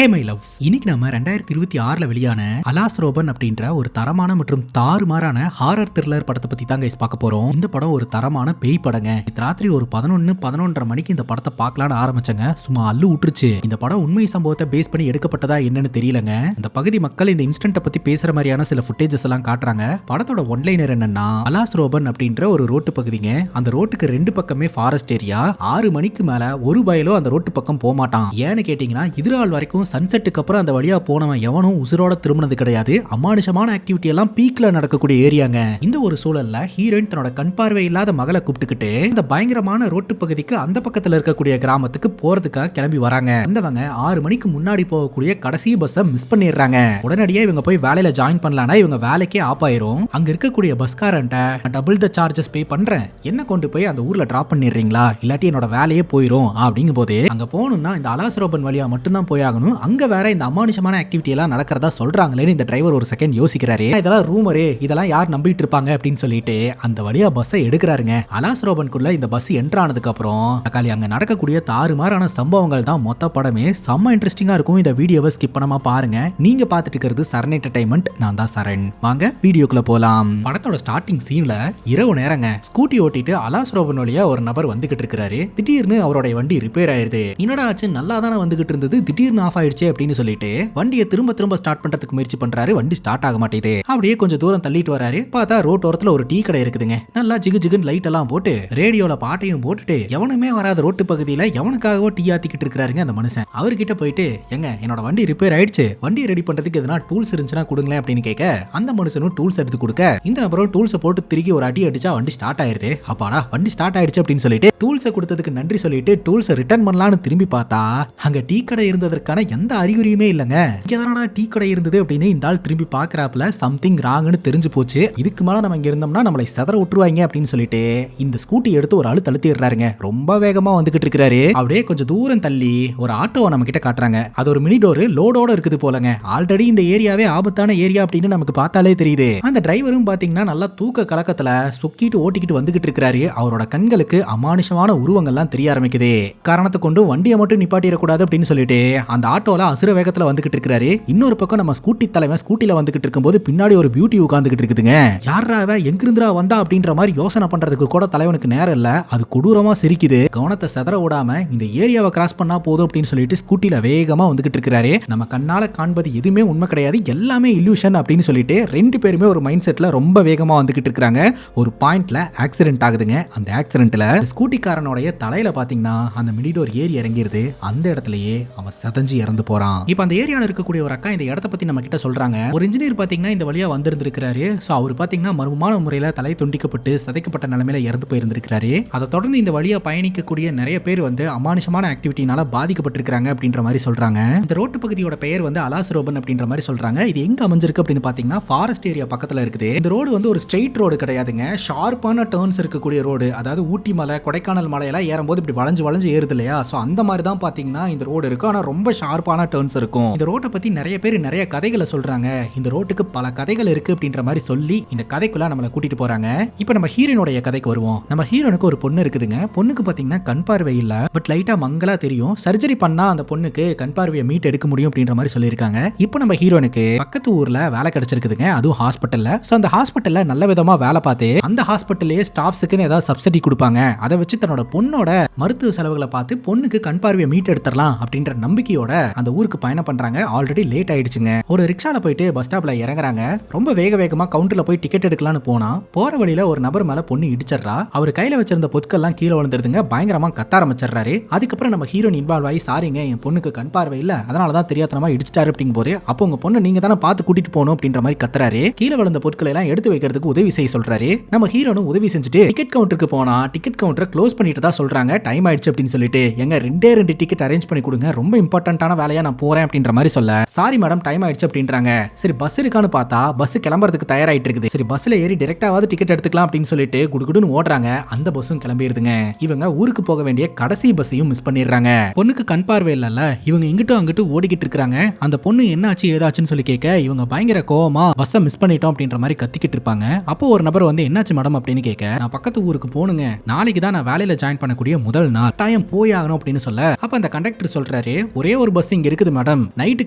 Hey my loves, இன்னைக்கு நம்ம 2026 வெளியான அலாஸ் ரோபன் அப்படின்ற ஒரு தரமான மற்றும் தாறுமாறான ஹாரர் த்ரில்லர் படத்தை பத்தி தான் கைஸ் பார்க்க போறோம். இந்த படம் ஒரு தரமான பேய் படங்க. ராத்திரி ஒரு 11-11:30 மணிக்கு இந்த படத்தை பார்க்கலான்னு ஆரம்பிச்சங்க. சும்மா அள்ளு விட்டுருச்சு. இந்த படம் உண்மை சம்பவத்தை பேஸ் பண்ணி எடுக்கப்பட்டதா என்னன்னு தெரியலங்க. இந்த பகுதி மக்கள் இந்த இன்சிடென்ட்டை பத்தி பேசுற மாதிரியான சில ஃபுட்டேஜஸ் எல்லாம் காட்டுறாங்க. படத்தோட ஒன்லைனர் என்னன்னா, அலாஸ் ரோபன் அப்படின்ற ஒரு ரோட்டு பகுதிங்க. அந்த ரோட்டுக்கு ரெண்டு பக்கமே ஃபாரஸ்ட் ஏரியா. 6 மணிக்கு மேல ஒரு பயலோ அந்த ரோட்டு பக்கம் போக மாட்டான். ஏன்னு கேட்டீங்கன்னா, இதுநாள் வரைக்கும் சன்செட்டுக்கு அப்புறம் அந்த வழியா போனவன் எவனும் உசுரோட திரும்பினது கிடையாது. அமானுஷமான ஆக்டிவிட்டி எல்லாம் பீக்ல நடக்கக்கூடிய ஏரியாங்க. இந்த ஒரு சூழல்ல ஹீரோயின் தன்னோட கண் பார்வை இல்லாத மகளை கூப்பிட்டுக்கிட்டு இந்த பயங்கரமான ரோட்டு பகுதிக்கு அந்த பக்கத்துல இருக்கக்கூடிய கிராமத்துக்கு போறதுக்காக கிளம்பி வராங்க. வந்தவங்க 6 மணிக்கு முன்னாடி போகக்கூடிய கடைசி பஸ்ஸை மிஸ் பண்ணிடுறாங்க. உடனடியே இவங்க போய் வேலையில ஜாயின் பண்ணலாம்னா இவங்க வேலைக்கே ஆப் ஆயிரும். அங்க இருக்கக்கூடிய பஸ்காரன்ட்ட டபுள் த சார்ஜஸ் பே பண்றேன், என்ன கொண்டு போய் அந்த ஊர்ல டிராப் பண்ணிடுறீங்களா, இல்லாட்டி என்னோட வேலையே போயிரும் அப்படிங்கும் போது, அங்க போகணும்னா இந்த அலாஸ் ரோபன் வழியா மட்டும்தான் போயாகணும். அங்க வேற இந்த அமானுஷமான ஆக்டிவிட்டி எல்லாம் நடக்கிறதா சொல்றாங்களேன்னு இந்த டிரைவர் ஒரு செகண்ட் யோசிக்கிறாரு. இதெல்லாம் ரூமரு, இதெல்லாம் யார் நம்பிட்டு இருப்பாங்க அப்படின்னு சொல்லிட்டு அந்த வழியா பஸ்ஸை எடுக்கிறாருங்க. அலாஸ் ரோபனுக்குள்ள இந்த பஸ் என்டர் ஆனதுக்கு அப்புறம் அங்க நடக்கக்கூடிய தாறுமாறான சம்பவங்கள் தான் மொத்த படமே. செம்ம இன்ட்ரெஸ்டிங்கா இருக்கும். இந்த வீடியோவை ஸ்கிப் பண்ணாம பாருங்க. நீங்க பாத்துட்டு இருக்கிறது சரண் என்டர்டைன்மெண்ட். நான் தான் சரண். வாங்க வீடியோக்குள்ள போலாம். படத்தோட ஸ்டார்டிங் சீன்ல இரவு நேரங்க. ஸ்கூட்டி ஓட்டிட்டு அலாஸ் ரோபன் வழியா ஒரு நபர் வந்துகிட்டு இருக்காரு. திடீர்னு அவருடைய வண்டி ரிப்பேர் ஆயிருது. என்னடா ஆச்சு, நல்லா தானே வந்துகிட்டு இருந்தது, திடீர்னு ஆஃப் ஆயிடுச்சு அப்படின்னு சொல்லிட்டு வண்டியை திரும்ப ஸ்டார்ட் பண்றதுக்கு முயற்சி பண்றாரு. வண்டி ஸ்டார்ட் ஆக மாட்டேது. அப்படியே கொஞ்சம் தூரம் தள்ளிட்டு வராரு. பார்த்தா ரோட் ஓரத்துல ஒரு டீ கடை இருக்குதுங்க. நல்லா ஜிகு ஜிகுன்னு லைட் எல்லாம் போட்டு ரேடியோல பாட்டையும் போட்டுட்டு எவனுமே வராத ரோட்டு பகுதியில எவனுக்காகவோ டீ ஆத்திக்கிட்டு இருக்காருங்க அந்த மனுஷன். அவர்கிட்ட போயிட்டு, எங்க என்னோட வண்டி ரிப்பேர் ஆயிடுச்சு, வண்டி ரெடி பண்றதுக்கு எதனா டூல்ஸ் இருந்துச்சுன்னா கொடுங்களேன் அப்படின்னு கேட்க, அந்த மனுஷனும் டூல்ஸ் எடுத்து கொடுக்க, இந்த நபரும் டூல்ஸை போட்டு திருக்கி ஒரு அடி அடிச்சா வண்டி ஸ்டார்ட் ஆயிருது. அப்பாடா வண்டி ஸ்டார்ட் ஆயிடுச்சு அப்படின்னு சொல்லிட்டு டூல்ஸை கொடுத்ததுக்கு நன்றி சொல்லிட்டு டூல்ஸை ரிட்டர்ன் பண்ணலான்னு திரும்பி பார்த்தா அங்க டீ கடை இருந்ததற்கான எந்த அறிகுறியுமே இல்லங்க. இங்கதானடா டீ கடை இருந்தது அப்படின்னு இந்த ஆள் திரும்பி பாக்குறாப்புல சம்திங் ராங்னு தெரிஞ்சு போச்சு. இதுக்கு மேல நம்ம இங்க இருந்தோம்னா நம்மளை செதற விட்டுருவாங்க அப்படின்னு சொல்லிட்டு இந்த ஸ்கூட்டி எடுத்து ஒரு ஆளு தள்ளிடுறாருங்க. ரொம்ப வேகமா வந்துகிட்டு இருக்காரு. அப்படியே கொஞ்சம் தூரம் தள்ளி ஒரு ஆட்டோவை நம்ம கிட்ட காட்டுறாங்க. அது ஒரு மினி டோர் லோடோட இருக்குது போலங்க. ஆல்ரெடி இந்த ஏரியாவே ஆபத்தான ஏரியா அப்படின்னு நமக்கு பார்த்தாலே தெரியுது. அந்த டிரைவரும் பாத்தீங்கன்னா நல்லா தூக்க கலக்கத்துல சொக்கிட்டு ஓட்டிக்கிட்டு வந்துகிட்டு இருக்காரு. அவரோட கண்களுக்கு அமானுஷமான உருவங்கள்லாம் தெரிய ஆரம்பிக்குது. காரணத்தை கொண்டு வண்டியை மட்டும் நிப்பாட்டிடக்கூடாது அப்படின்னு சொல்லிட்டு அந்த ஆட்டோல அசுர வேகத்துல வந்துகிட்டு இருக்காரு. இன்னொரு பக்கம் நம்ம ஸ்கூட்டி தலைவன் ஸ்கூட்டில வந்துகிட்டு இருக்கும்போது பின்னாடி ஒரு பியூட்டி உட்கார்ந்துகிட்டு இருக்குதுங்க. யாரா அவ, எங்கிருந்துரா வந்தா அப்படின்ற மாதிரி யோசனை பண்றதுக்கு கூட தலைவனுக்கு நேரம் இல்ல. அது கொடூரமா சிரிக்குது. கவனத்தை செதற விடாம இந்த ஏரியாவை கிராஸ் பண்ணா போதும் அப்படின்னு சொல்லிட்டு ஸ்கூட்டில வேகமா வந்துகிட்டு இருக்காரு. நம்ம கண்ணால காண்பது எதுவுமே உண்மை கிடையாது, எல்லாமே இல்யூஷன் அப்படின்னு சொல்லிட்டு ரெண்டு பேருமே ஒரு மைண்ட் செட்ல ரொம்ப வேகமா வந்துகிட்டு இருக்காங்க. ஒரு பாயிண்ட்ல ஆக்சிடென்ட் ஆகுதுங்க. அந்த ஆக்சிடென்ட்ல ஸ்கூட்டிக்காரனுடைய தலையில பாத்தீங்கன்னா அந்த மினிடோர் ஏறி இறங்கிருது. அந்த இடத்துலயே அவன் சதஞ்சு இறந்து போறான். இப்ப அந்த ஏரியால இருக்கக்கூடிய ஒரு அக்கா இந்த இடத்தை பத்தி நம்ம கிட்ட சொல்றாங்க. ஒரு இன்ஜினியர் பாத்தீங்கன்னா இந்த வழியா வந்திருந்திருக்காரு. சோ அவர் பாத்தீங்கன்னா மர்மமான முறையில தலை துண்டிக்கப்பட்டு சதைக்கப்பட்ட நிலைமையில இறந்து போயிருந்திருக்காரு. அதை தொடர்ந்து இந்த வழியா பயணிக்கக்கூடிய நிறைய பேர் வந்து அமானுஷமான ஆக்டிவிட்டினால பாதிக்கப்பட்டிருக்காங்க அப்படின்ற மாதிரி சொல்றாங்க. இந்த ரோட்டு பகுதியோட பெயர் வந்து அலாஸ் ரோபன் அப்படின்ற மாதிரி சொல்றாங்க. இது எங்க அமைஞ்சிருக்கு அப்படின்னு பாத்தீங்கன்னா ஃபாரஸ்ட் ஏரியா பக்கத்துல இருக்குது. இந்த ரோடு வந்து ஒரு ஸ்ட்ரெயிட் ரோடு கிடையாதுங்க. ஷார்ப்பான டர்ன்ஸ் இருக்கக்கூடிய ரோடு. அதாவது ஊட்டி மலை, கொடைக்கானல் மலையெல்லாம் ஏறும்போது இப்படி வளைஞ்சு ஏறுது இல்லையா, சோ அந்த மாதிரி தான் பாத்தீங்கன்னா இந்த ரோடு இருக்கும். ஆனா ரொம்ப ஷார்ப்பான டர்ன்ஸ் இருக்கும். இந்த ரோட்டை பத்தி நிறைய பேர் நிறைய கதைகளை சொல்றாங்க. இந்த ரோட்டுக்கு பல கதைகள் இருக்கு அப்படின்ற மாதிரி சொல்லி இந்த கதைக்குள்ள நம்மளை கூட்டிட்டு போறாங்க. இப்போ நம்ம ஹீரோனுடைய கதைக்கு வருவோம். நம்ம ஹீரோனுக்கு ஒரு பொண்ணு இருக்குதுங்க. பொண்ணுக்கு பாத்தீங்கன்னா கண் பார்வை இல்ல, பட் லைட்டா மங்களா தெரியும். சர்ஜரி பண்ணா அந்த பொண்ணுக்கு கண் பார்வையை மீட் எடுக்க முடியும் அப்படின்ற மாதிரி சொல்லியிருக்காங்க. இப்போ நம்ம ஹீரோனுக்கு பக்கத்து ஊர்ல வேலை கிடைச்சிருக்குதுங்க, அதுவும் ஹாஸ்பிட்டல்ல. சோ அந்த ஹாஸ்பிட்டல்ல நல்ல விதமா வேலை பார்த்து அந்த ஹாஸ்பிட்டல்லே ஸ்டாஃப்ஸுக்குன்னு ஏதாவது சப்சிடி கொடுப்பாங்க. அதை வச்சு தன்னோட பொண்ணோட மருத்துவ செலவுகளை பார்த்து பொண்ணுக்கு கண் பார்வையை மீட் எடுத்துடலாம் அப்படின்ற நம்பிக்கையோட அந்த ஊருக்கு பயணம் பண்றாங்க. ஆல்ரெடி லேட் ஆயிடுச்சுங்க. ஒரு ரிக்ஷால போயிட்டு பஸ் ஸ்டாப்ல இறங்குறாங்க. ரொம்ப வேகமா கவுண்டர்ல போய் டிக்கெட் எடுக்கலாம்னு போனா போற வழியில ஒரு நபர் மேல பொண்ணு இடிச்சிடுறா. அவர் கையில வச்சிருந்த பொருட்கள்லாம் கீழே விழுந்துருதுங்க. பயங்கரமா கத்த ஆரம்பிச்சிடுறாரு. அதுக்கப்புறம் நம்ம ஹீரோயின் இன்வால்வ் ஆகி, சாரிங்க என் பொண்ணுக்கு கண் பார்வை இல்ல, அதனாலதான் தெரியாதனமா இடிச்சிட்டாரு அப்படிங்கும் போது, அப்போ உங்க பொண்ணு நீங்க தானே பார்த்து கூட்டிட்டு போகணும் அப்படின்ற மாதிரி கத்துறாரு. கீழே விழுந்த பொருட்களை எல்லாம் எடுத்து வைக்கிறதுக்கு உதவி செய்ய சொல்றாரு. நம்ம ஹீரோனும் உதவி செஞ்சுட்டு டிக்கெட் கவுண்டருக்கு போனா டிக்கெட் கவுண்டரை க்ளோஸ் பண்ணிட்டு தான் சொல்றாங்க, டைம் ஆயிடுச்சு அப்படின்னு சொல்லிட்டு. எங்க ரெண்டு டிக்கெட் அரேஞ்ச் பண்ணி கொடுங்க, ரொம்ப இம்பார்ட்டன்டான வேலையா நான் போறேன் அப்படின்ற மாதிரி சொல்ல, சாரி மேடம் டைம் ஆயிடுச்சு அப்படின்றாங்க. சரி பஸ் இருக்கான்னு பார்த்தா பஸ் கிளம்புறதுக்கு தயாராயிட்டு இருக்குது. சரி பஸ்ல ஏறி டைரக்டாவது டிக்கெட் எடுத்துக்கலாம் அப்படின்னு சொல்லிட்டு குடுகுடுன்னு ஓடுறாங்க. அந்த பஸ்ஸும் கிளம்பிடுதுங்க. இவங்க ஊருக்கு போக வேண்டிய கடைசி பஸ்ஸையும் மிஸ் பண்ணிடுறாங்க. பொண்ணுக்கு கண் பார்வை இல்ல, இவங்க இங்கிட்டும் அங்கிட்டும் ஓடிக்கிட்டு இருக்காங்க. அந்த பொண்ணு என்னாச்சு ஏதாச்சுன்னு சொல்லி கேட்க, இவங்க பயங்கர கோவமா பஸ்ஸை மிஸ் பண்ணிட்டோம் அப்படின்ற மாதிரி கத்திக்கிட்டு இருப்பாங்க. அப்போ ஒரு நபர் வந்து என்னாச்சு மேடம் அப்படின்னு கேட்க, நான் பக்கத்து ஊருக்கு போனுங்க, நாளைக்கு தான் நான் வேலையில ஜாயின் பண்ணக்கூடிய முதல் நாள், டைம் போய் ஆகணும் அப்படின்னு சொல்ல, அப்ப அந்த கண்டக்டர் சொல்றாரு, ஒரே ஒரு பஸ் இங்க இருக்குது மேடம், நைட்டு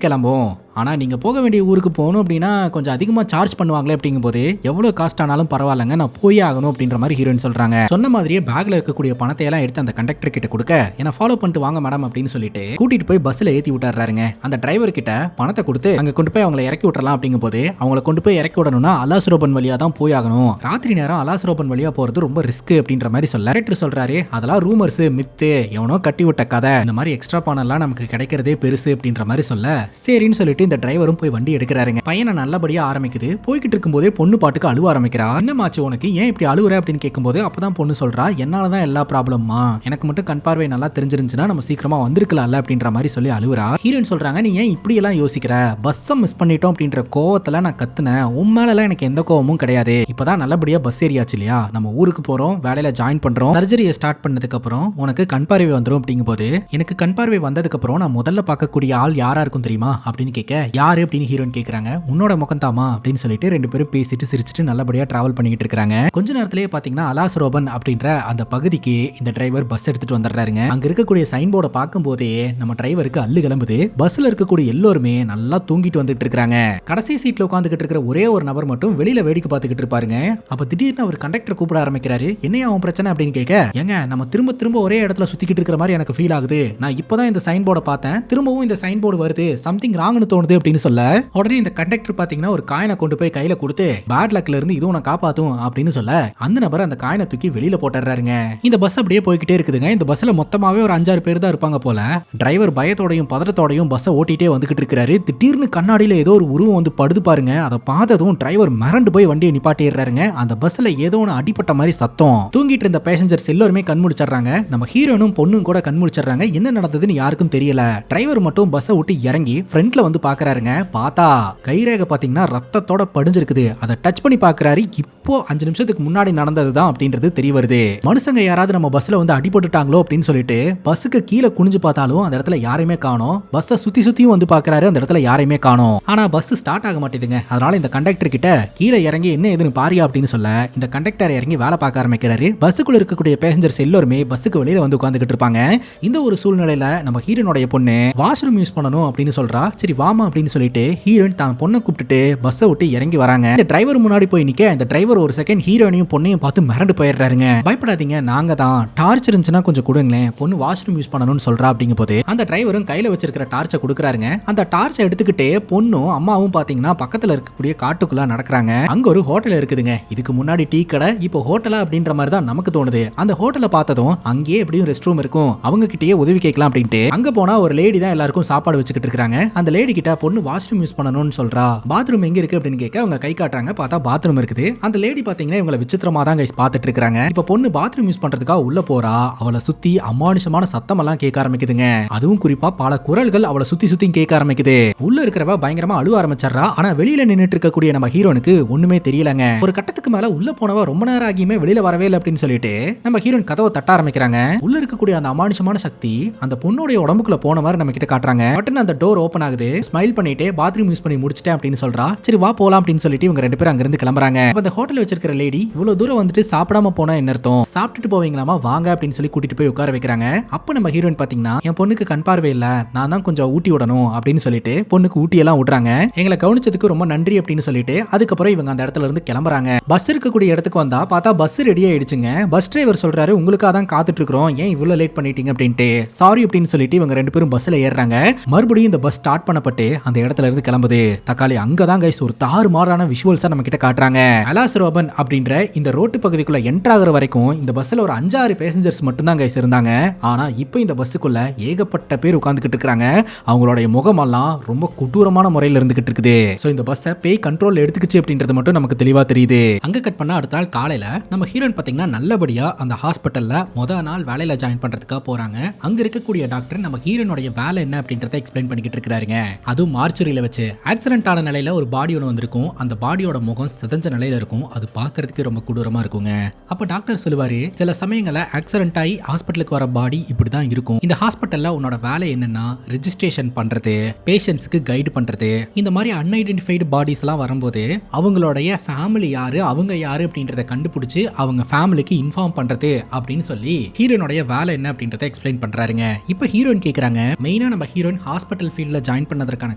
கிளம்பும். ஆனா நீங்க போக வேண்டிய ஊருக்கு போகணும் அப்படின்னா கொஞ்சம் அதிகமா சார்ஜ் பண்ணுவாங்களே அப்படிங்கும் போது எவ்வளவு காஸ்ட் ஆனாலும் பரவாயில்லங்க, நான் போய் ஆகணும் அப்படின்ற மாதிரி ஹீரோயின் சொல்றாங்க. சொன்ன மாதிரியே பேக்ல இருக்கக்கூடிய பணத்தை எல்லாம் எடுத்து அந்த கண்டக்டர் கிட்ட கொடுக்க, என்ன ஃபாலோ பண்ணிட்டு வாங்க மேடம் அப்படின்னு சொல்லிட்டு கூட்டிட்டு போய் பஸ்ல ஏத்தி விட்டுறாருங்க. அந்த டிரைவர் கிட்ட பணத்தை கொடுத்து அங்க கொண்டு போய் அவங்களை இறக்கி விட்டுறலாம் அப்படிங்கும் போது அவங்களை கொண்டு போய் இறக்கி விடணும்னா அலாஸ்ரோபன் வழியா தான் போய் ஆகணும். ராத்திரி நேரம் அலாஸ்ரோபன் வழியா போறது ரொம்ப ரிஸ்க் அப்படின்ற மாதிரி சொல்ல டைரக்டர் சொல்றாரு, அதெல்லாம் ரூமர்ஸ், மித்து, எவனோ கட்டி விட்ட கதை, இந்த மாதிரி எக்ஸ்ட்ரா பணம்லாம் நமக்கு கிடைக்கிறதே பெருசு அப்படின்ற மாதிரி சொல்ல சரின்னு சொல்லிட்டு இந்த டிரைவரும் போய் வண்டி எடுக்கிறாருங்க. பையனை நல்லபடியா ஆரம்பிக்குது. போய்கிட்டு இருக்கும் போதே பொண்ணு பாட்டுக்கு அழுவ ஆரம்பிக்கிறா. என்னமாச்சு உனக்கு, ஏன் இப்படி அழுவுற அப்படின்னு கேட்கும்போது அப்பதான் பொண்ணு சொல்றா, என்னாலதான் எல்லா ப்ராப்ளமா, எனக்கு மட்டும் கண் பார்வை நல்லா தெரிஞ்சிருந்துச்சுன்னா நம்ம சீக்கிரமா வந்திருக்கலாம்ல அப்படின்ற மாதிரி சொல்லி அழுவுறா. ஹீரோயின் சொல்றாங்க, நீ ஏன் இப்படி எல்லாம் யோசிக்கிற, பஸ்ஸை மிஸ் பண்ணிட்டோம் அப்படின்ற கோவத்துல நான் கத்துனேன், உண்மையில எனக்கு எந்த கோவமும் கிடையாது. இப்பதான் நல்லபடியா பஸ் ஏறியாச்சு இல்லையா, நம்ம ஊருக்கு போறோம், வேலையில ஜாயின் பண்றோம், சர்ஜரியை ஸ்டார்ட் பண்ணதுக்கு அப்புறம் உனக்கு கண் பார்வை வந்துடும் அப்படிங்கும் போது எனக்கு கண் பார்வை வந்ததுக்கு அப்புறம் நான் முதல்ல பார்க்கக்கூடிய ஆள் யாரா இருக்கும் தெரியுமா அப்படின்னு கேட்க, யாரு அப்படின்னு ஹீரோயின் கேக்குறாங்க. உன்னோட முகந்தாமா அப்படின்னு சொல்லிட்டு ரெண்டு பேரும் பேசிட்டு சிரிச்சிட்டு நல்லபடியா டிராவல் பண்ணிட்டு இருக்காங்க. கொஞ்ச நேரத்திலேயே பாத்தீங்கன்னா அலாஸ்ரோபன் அப்படின்ற அந்த பகுதிக்கு இந்த டிரைவர் பஸ் எடுத்துட்டு வந்துடுறாருங்க. அங்க இருக்கக்கூடிய சைன் போர்டை பார்க்கும் போதே நம்ம டிரைவருக்கு அல்லு கிளம்புது. பஸ்ல இருக்கக்கூடிய எல்லோருமே நல்லா தூங்கிட்டு வந்துட்டு இருக்காங்க. கடைசி சீட்ல உட்காந்துக்கிட்டு இருக்கிற ஒரே ஒரு நபர் மட்டும் வெளியில வேடிக்கை பார்த்துக்கிட்டு இருப்பாருங்க. அப்ப திடீர்னு அவர் கண்டக்டர் கூப்பிட ஆரம்பிக்கிறாரு. என்னையா அவன் பிரச்சனை அப்படின்னு கேட்க, ஏங்க நம்ம திரும்ப திரும்ப ஒரே இடத்துல சுத்திக்கிட்டு இருக்கிற மாதிரி எனக்கு ஃபீல் ஆகுது, நான் இப்பதான் இந்த சைன் போர்டை பார்த்தேன், திரும்பவும் இந்த சைன் போர்டு வருது, சம்திங் ராங்னு தோணுது அப்படின்னு சொல்ல உடனே இந்த கண்டக்டர் பாத்தீங்கன்னா ஒரு காயினை கொண்டு போய் கையில கொடுத்து பேட் லக்ல இருந்து இதுவும் நான் காப்பாத்தும் அப்படின்னு சொல்ல அந்த நபர் அந்த காயினை தூக்கி வெளியில போட்டுறாருங்க. இந்த பஸ் அப்படியே போய்கிட்டே இருக்குதுங்க. இந்த பஸ்ல மொத்தமாவே ஒரு 5-6 பேர் தான் இருப்பாங்க போல. டிரைவர் பயத்தோடையும் பதட்டத்தோடையும் பஸ்ஸை ஓட்டிட்டே வந்துகிட்டு இருக்காரு. திடீர்னு கண்ணாடியில ஏதோ ஒரு உருவம் வந்து படுது பாருங்க. அதை பார்த்ததும் டிரைவர் மிரண்டு போய் வண்டியை நிப்பாட்டிடுறாருங்க. அந்த பஸ்ல ஏதோ ஒன்று அடிப்பட்ட மாதிரி சத்தம். தூங்கிட்டு இருந்த பேசஞ்சர்ஸ் எல்லாருமே கண் முழிச்சிடுறாங்க. நம்ம ஹீரோனும் பொண்ணும் கூட கண் முழிச்சிடுறாங்க. என்ன நடந்ததுன்னு யாருக்கும் தெரியல. டிரைவர் மட்டும் பஸ்ஸை விட்டு இறங்கி ஃப்ரண்ட்ல வந்து பாக்குறாருங்க. பார்த்தா கைரேகை பாத்தீங்கன்னா ரத்தத்தோட படிஞ்சிருக்குது. அதை டச் பண்ணி பாக்குறாரு. இப்போ 5 நிமிஷத்துக்கு முன்னாடி நடந்ததுதான் அப்படின்றது தெரிய வருது. மனுஷங்க யாராவது நம்ம பஸ்ல வந்து அடிபட்டுட்டாங்களோ அப்படின்னு சொல்லிட்டு பஸ்ஸுக்கு கீழே குனிஞ்சு பார்த்தாலும் அந்த இடத்துல யாரையுமே காணோம். பஸ்ஸை சுத்தி சுத்தியும் வந்து பாக்குறாரு, அந்த இடத்துல யாரையுமே காணோம். ஆனா பஸ் ஸ்டார்ட் ஆக மாட்டேதுங்க. அதனால இந்த கண்டக்டர் கிட்ட கீழே இறங்கி என்ன ஏதுன்னு பாரியா அப்படின்னு சொல்ல இந்த கண்டக்டர் இறங்கி வேலை பார்க்க ஆரம்பிக்கிறாரு. பஸ்ஸுக்குள்ள இருக்கக்கூடிய பேசஞ்சர்ஸ் எல்லாருமே பஸ்ஸுக்கு வெளியில வந்து உட்காந்துக்கிட்டு இருப்பாங்க. இந்த ஒரு சூழ்நிலையில நம்ம ஹீரோனுடைய பொண்ணு வாஷ்ரூம் யூஸ் பண்ணணும் அப்படின்னு சொல்றா. சரி வாமா அப்படின்னு சொல்லிட்டு ஹீரோயின் தான் பொண்ணை கூப்பிட்டுட்டு பஸ்ஸை விட்டு இறங்கி வராங்க. இந்த டிரைவர் முன்னாடி போய் நிக்க இந்த டிரைவர் ஒரு செகண்ட் ஹீரோனையும் பொண்ணையும் பார்த்து மிரண்டு போயிடுறாருங்க. பயப்படாதீங்க, நாங்க தான், டார்ச் இருந்துச்சுன்னா கொஞ்சம் கொடுங்களேன், பொண்ணு வாஷ்ரூம் யூஸ் பண்ணணும்னு சொல்றா அப்படிங்கும் போது அந்த டிரைவரும் கையில வச்சிருக்கிற டார்ச்சை கொடுக்குறாருங்க. அந்த டார்ச்சை எடுத்துக்கிட்டே பொண்ணும் அம்மாவும் பாத்தீங்கன்னா பக்கத்துல இருக்கக்கூடிய காட்டுக்குள்ள நடக்கிறாங்க. அங்க ஒரு ஹோட்டல் இருக்குதுங்க. இதுக்கு முன்னாடி டீ கடை, இப்போ ஹோட்டலா அப்படின்ற மாதிரி தான் நமக்கு தோணுது. அந்த ஹோட்டலை பார்த்ததும் அங்கேயே எப்படியும் ரெஸ்ட் ரூம் இருக்கும், அவங்க கிட்டயே உதவி கேட்கலாம் அப்படின்ட்டு அங்க போனா ஒரு லேடி தான் எல்லாருக்கும் சாப்பாடு வச்சுக்கிட்டு இருக்காங்க. அந்த லேடி கிட்ட பொண்ணு வாஷ்ரூம் யூஸ் பண்ணணும்னு சொல்றா. பாத்ரூம் எங்க இருக்கு அப்படின்னு கேட்க அவங்க கை காட்டுறாங்க. பார்த்தா பாத்ரூம் இருக்குது. அந்த லேடி பாத்தீங்கன்னா இவங்களை விசித்திரமா தான் கைஸ் பார்த்துட்டு இருக்காங்க. இப்ப பொண்ணு பாத்ரூம் யூஸ் பண்றதுக்காக உள்ள போறா. அவளை சுத்தி அமானுஷமான சத்தம் எல்லாம் கேட்க ஆரம்பிக்குதுங்க. அதுவும் குறிப்பா பல குரல்கள் அவளை சுத்தி சுத்தி கேட்க ஆரம்பிக்குது. உள்ள இருக்கிறவ பயங்கரமா அழுவ ஆரம்பிச்சறா. ஆனா வெளியில நின்னுட்டு இருக்கக்கூடிய நம்ம ஹீரோனுக்கு ஒண்ணுமே தெரியலங்க. ஒரு கட்டத்துக்கு மேல உள்ள போனவ ரொம்ப நேரம் ஆகியுமே வெளியில வரவே இல்லை அப்படின்னு சொல்லிட்டு நம்ம ஹீரோயின் கதவை தட்ட ஆரம்பிக்கிறாங்க. உள்ள இருக்கக்கூடிய அந்த அமானுஷமான சக்தி அந்த பொண்ணுடைய உடம்புக்குள்ள போன மாதிரி நம்ம கிட்ட காட்டுறாங்க. பட்டன் அந்த டோர் ஓபன் ஆகுது. ஸ்மைல் பண்ணிட்டு பாத்ரூம் யூஸ் பண்ணி முடிச்சிட்டேன் அப்படின்னு சொல்றா. சரி வா போலாம் அப்படின்னு சொல்லிட்டு இவங்க ரெண்டு பேரும் அங்க இருந்து கிளம்புறாங்க. அந்த ஹோட்டல் வச்சிருக்கிற லேடி இவ்வளவு தூரம் வந்துட்டு சாப்பிடாம போனா என்ன அர்த்தம், சாப்பிட்டுட்டு போவீங்களாமா வாங்க அப்படின்னு சொல்லி கூட்டிட்டு போய் உட்கார வைக்கிறாங்க. அப்ப நம்ம ஹீரோயின் பாத்தீங்கன்னா என் பொண்ணுக்கு கண் பார்வை இல்ல, நான் தான் கொஞ்சம் ஊட்டி விடணும் அப்படின்னு சொல்லிட்டு பொண்ணுக்கு ஊட்டி எல்லாம் விடுறாங்க. எங்களை கவனிச்சதுக்கு ரொம்ப நன்றி அப்படின்னு சொல்லிட்டு அதுக்கப்புறம் இவங்க அந்த இடத்துல இருந்து கிளம்புறாங்க. பஸ் இருக்கக்கூடிய இடத்துக்கு வந்தா பார்த்தா பஸ் ரெடி ஆயிடுச்சுங்க. பஸ் டிரைவர் சொல்றாரு, உங்களுக்காக தான் காத்துட்டு இருக்கிறோம், ஏன் இவ்வளவு லேட் பண்ணிட்டீங்க அப்படின்ட்டு. சாரி அப்படின்னு சொல்லிட்டு இவங்க ரெண்டு பேரும் பஸ்ல ஏறுறாங்க. மறுபடியும் இந்த பஸ் ஸ்டார்ட் பண்ணப்பட்டு அந்த இடத்துல இருந்து கிளம்புது. தக்காளி அங்கதான் கைஸ் ஒரு தாறுமாறான விஷுவல்ஸா நம்ம கிட்ட காட்டுறாங்க. அலாஸ்ரோபன் அப்படின்ற இந்த ரோட்டு பகுதிக்குள்ள என்டர் ஆகுற வரைக்கும் இந்த பஸ்ல ஒரு 5-6 பேசஞ்சர்ஸ் மட்டும் தான் கைஸ் இருந்தாங்க. ஆனா இப்போ இந்த பஸ்ஸுக்குள்ள ஏகப்பட்ட பேர் உட்கார்ந்துகிட்டு இருக்காங்க. அவங்களுடைய முகமெல்லாம் ரொம்ப கொடூரமான முறையில் இருந்துகிட்டு இருக்குது. சோ இந்த பஸ்ஸை பேய் கண்ட்ரோல் எடுத்துக்கிச்சு அப்படின்றது மட்டும் நமக்கு தெளிவா தெரியுது. அங்க கட் பண்ணா அடுத்த நாள் காலையில நம்ம ஹீரோயின் பாத்தீங்கன்னா நல்லபடியா அந்த ஹாஸ்பிட்டல்ல முதல் நாள் வேலையில ஜாயின் பண்றதுக்காக போறாங்க. அங்க இருக்கக்கூடிய டாக்டர் நம்ம ஹீரோனுடைய வேலை என்ன அப்படின்றத எக்ஸ்பிளைன் பண்ணிக்கிட்டு இருக்காருங்க. அதுவும் மார்ச்சுரியில வச்சு ஆக்சிடென்ட் ஆன நிலையில ஒரு பாடி ஒன்று வந்திருக்கும். அந்த பாடியோட முகம் சிதஞ்ச நிலையில இருக்கும். அது பார்க்கறதுக்கு ரொம்ப கொடூரமா இருக்குங்க. அப்ப டாக்டர் சொல்லுவாரு, சில சமயங்கள்ல ஆக்சிடென்ட் ஆகி ஹாஸ்பிட்டலுக்கு வர பாடி இப்படிதான் இருக்கும். இந்த ஹாஸ்பிட்டல்ல உன்னோட வேலை என்னன்னா ரெஜிஸ்ட்ரேஷன் பண்றது, பேஷண்ட்ஸ்க்கு கைடு பண்றது. இந்த மாதிரி அன்ஐடென்டிஃபைடு பாடிஸ் எல்லாம் வரும்போது அவங்களுடைய ஃபேமிலி யாரு, அவங்க யாரு அப்படின்றத கண்டுபிடிச்சு அவங்க ஃபேமிலிக்கு இன்ஃபார்ம் பண்றது அப்படின்னு சொல்லி ஹீரோனுடைய வேலை என்ன அப்படின்றத எக்ஸ்பிளைன் பண்றாருங்க. இப்ப ஹீரோயின் கேக்குறாங்க, மெயினா நம்ம ஹீரோயின் ஹாஸ்பிட்டல் ஃபீல்ட்ல ஜாயின் பண்ணதற்கான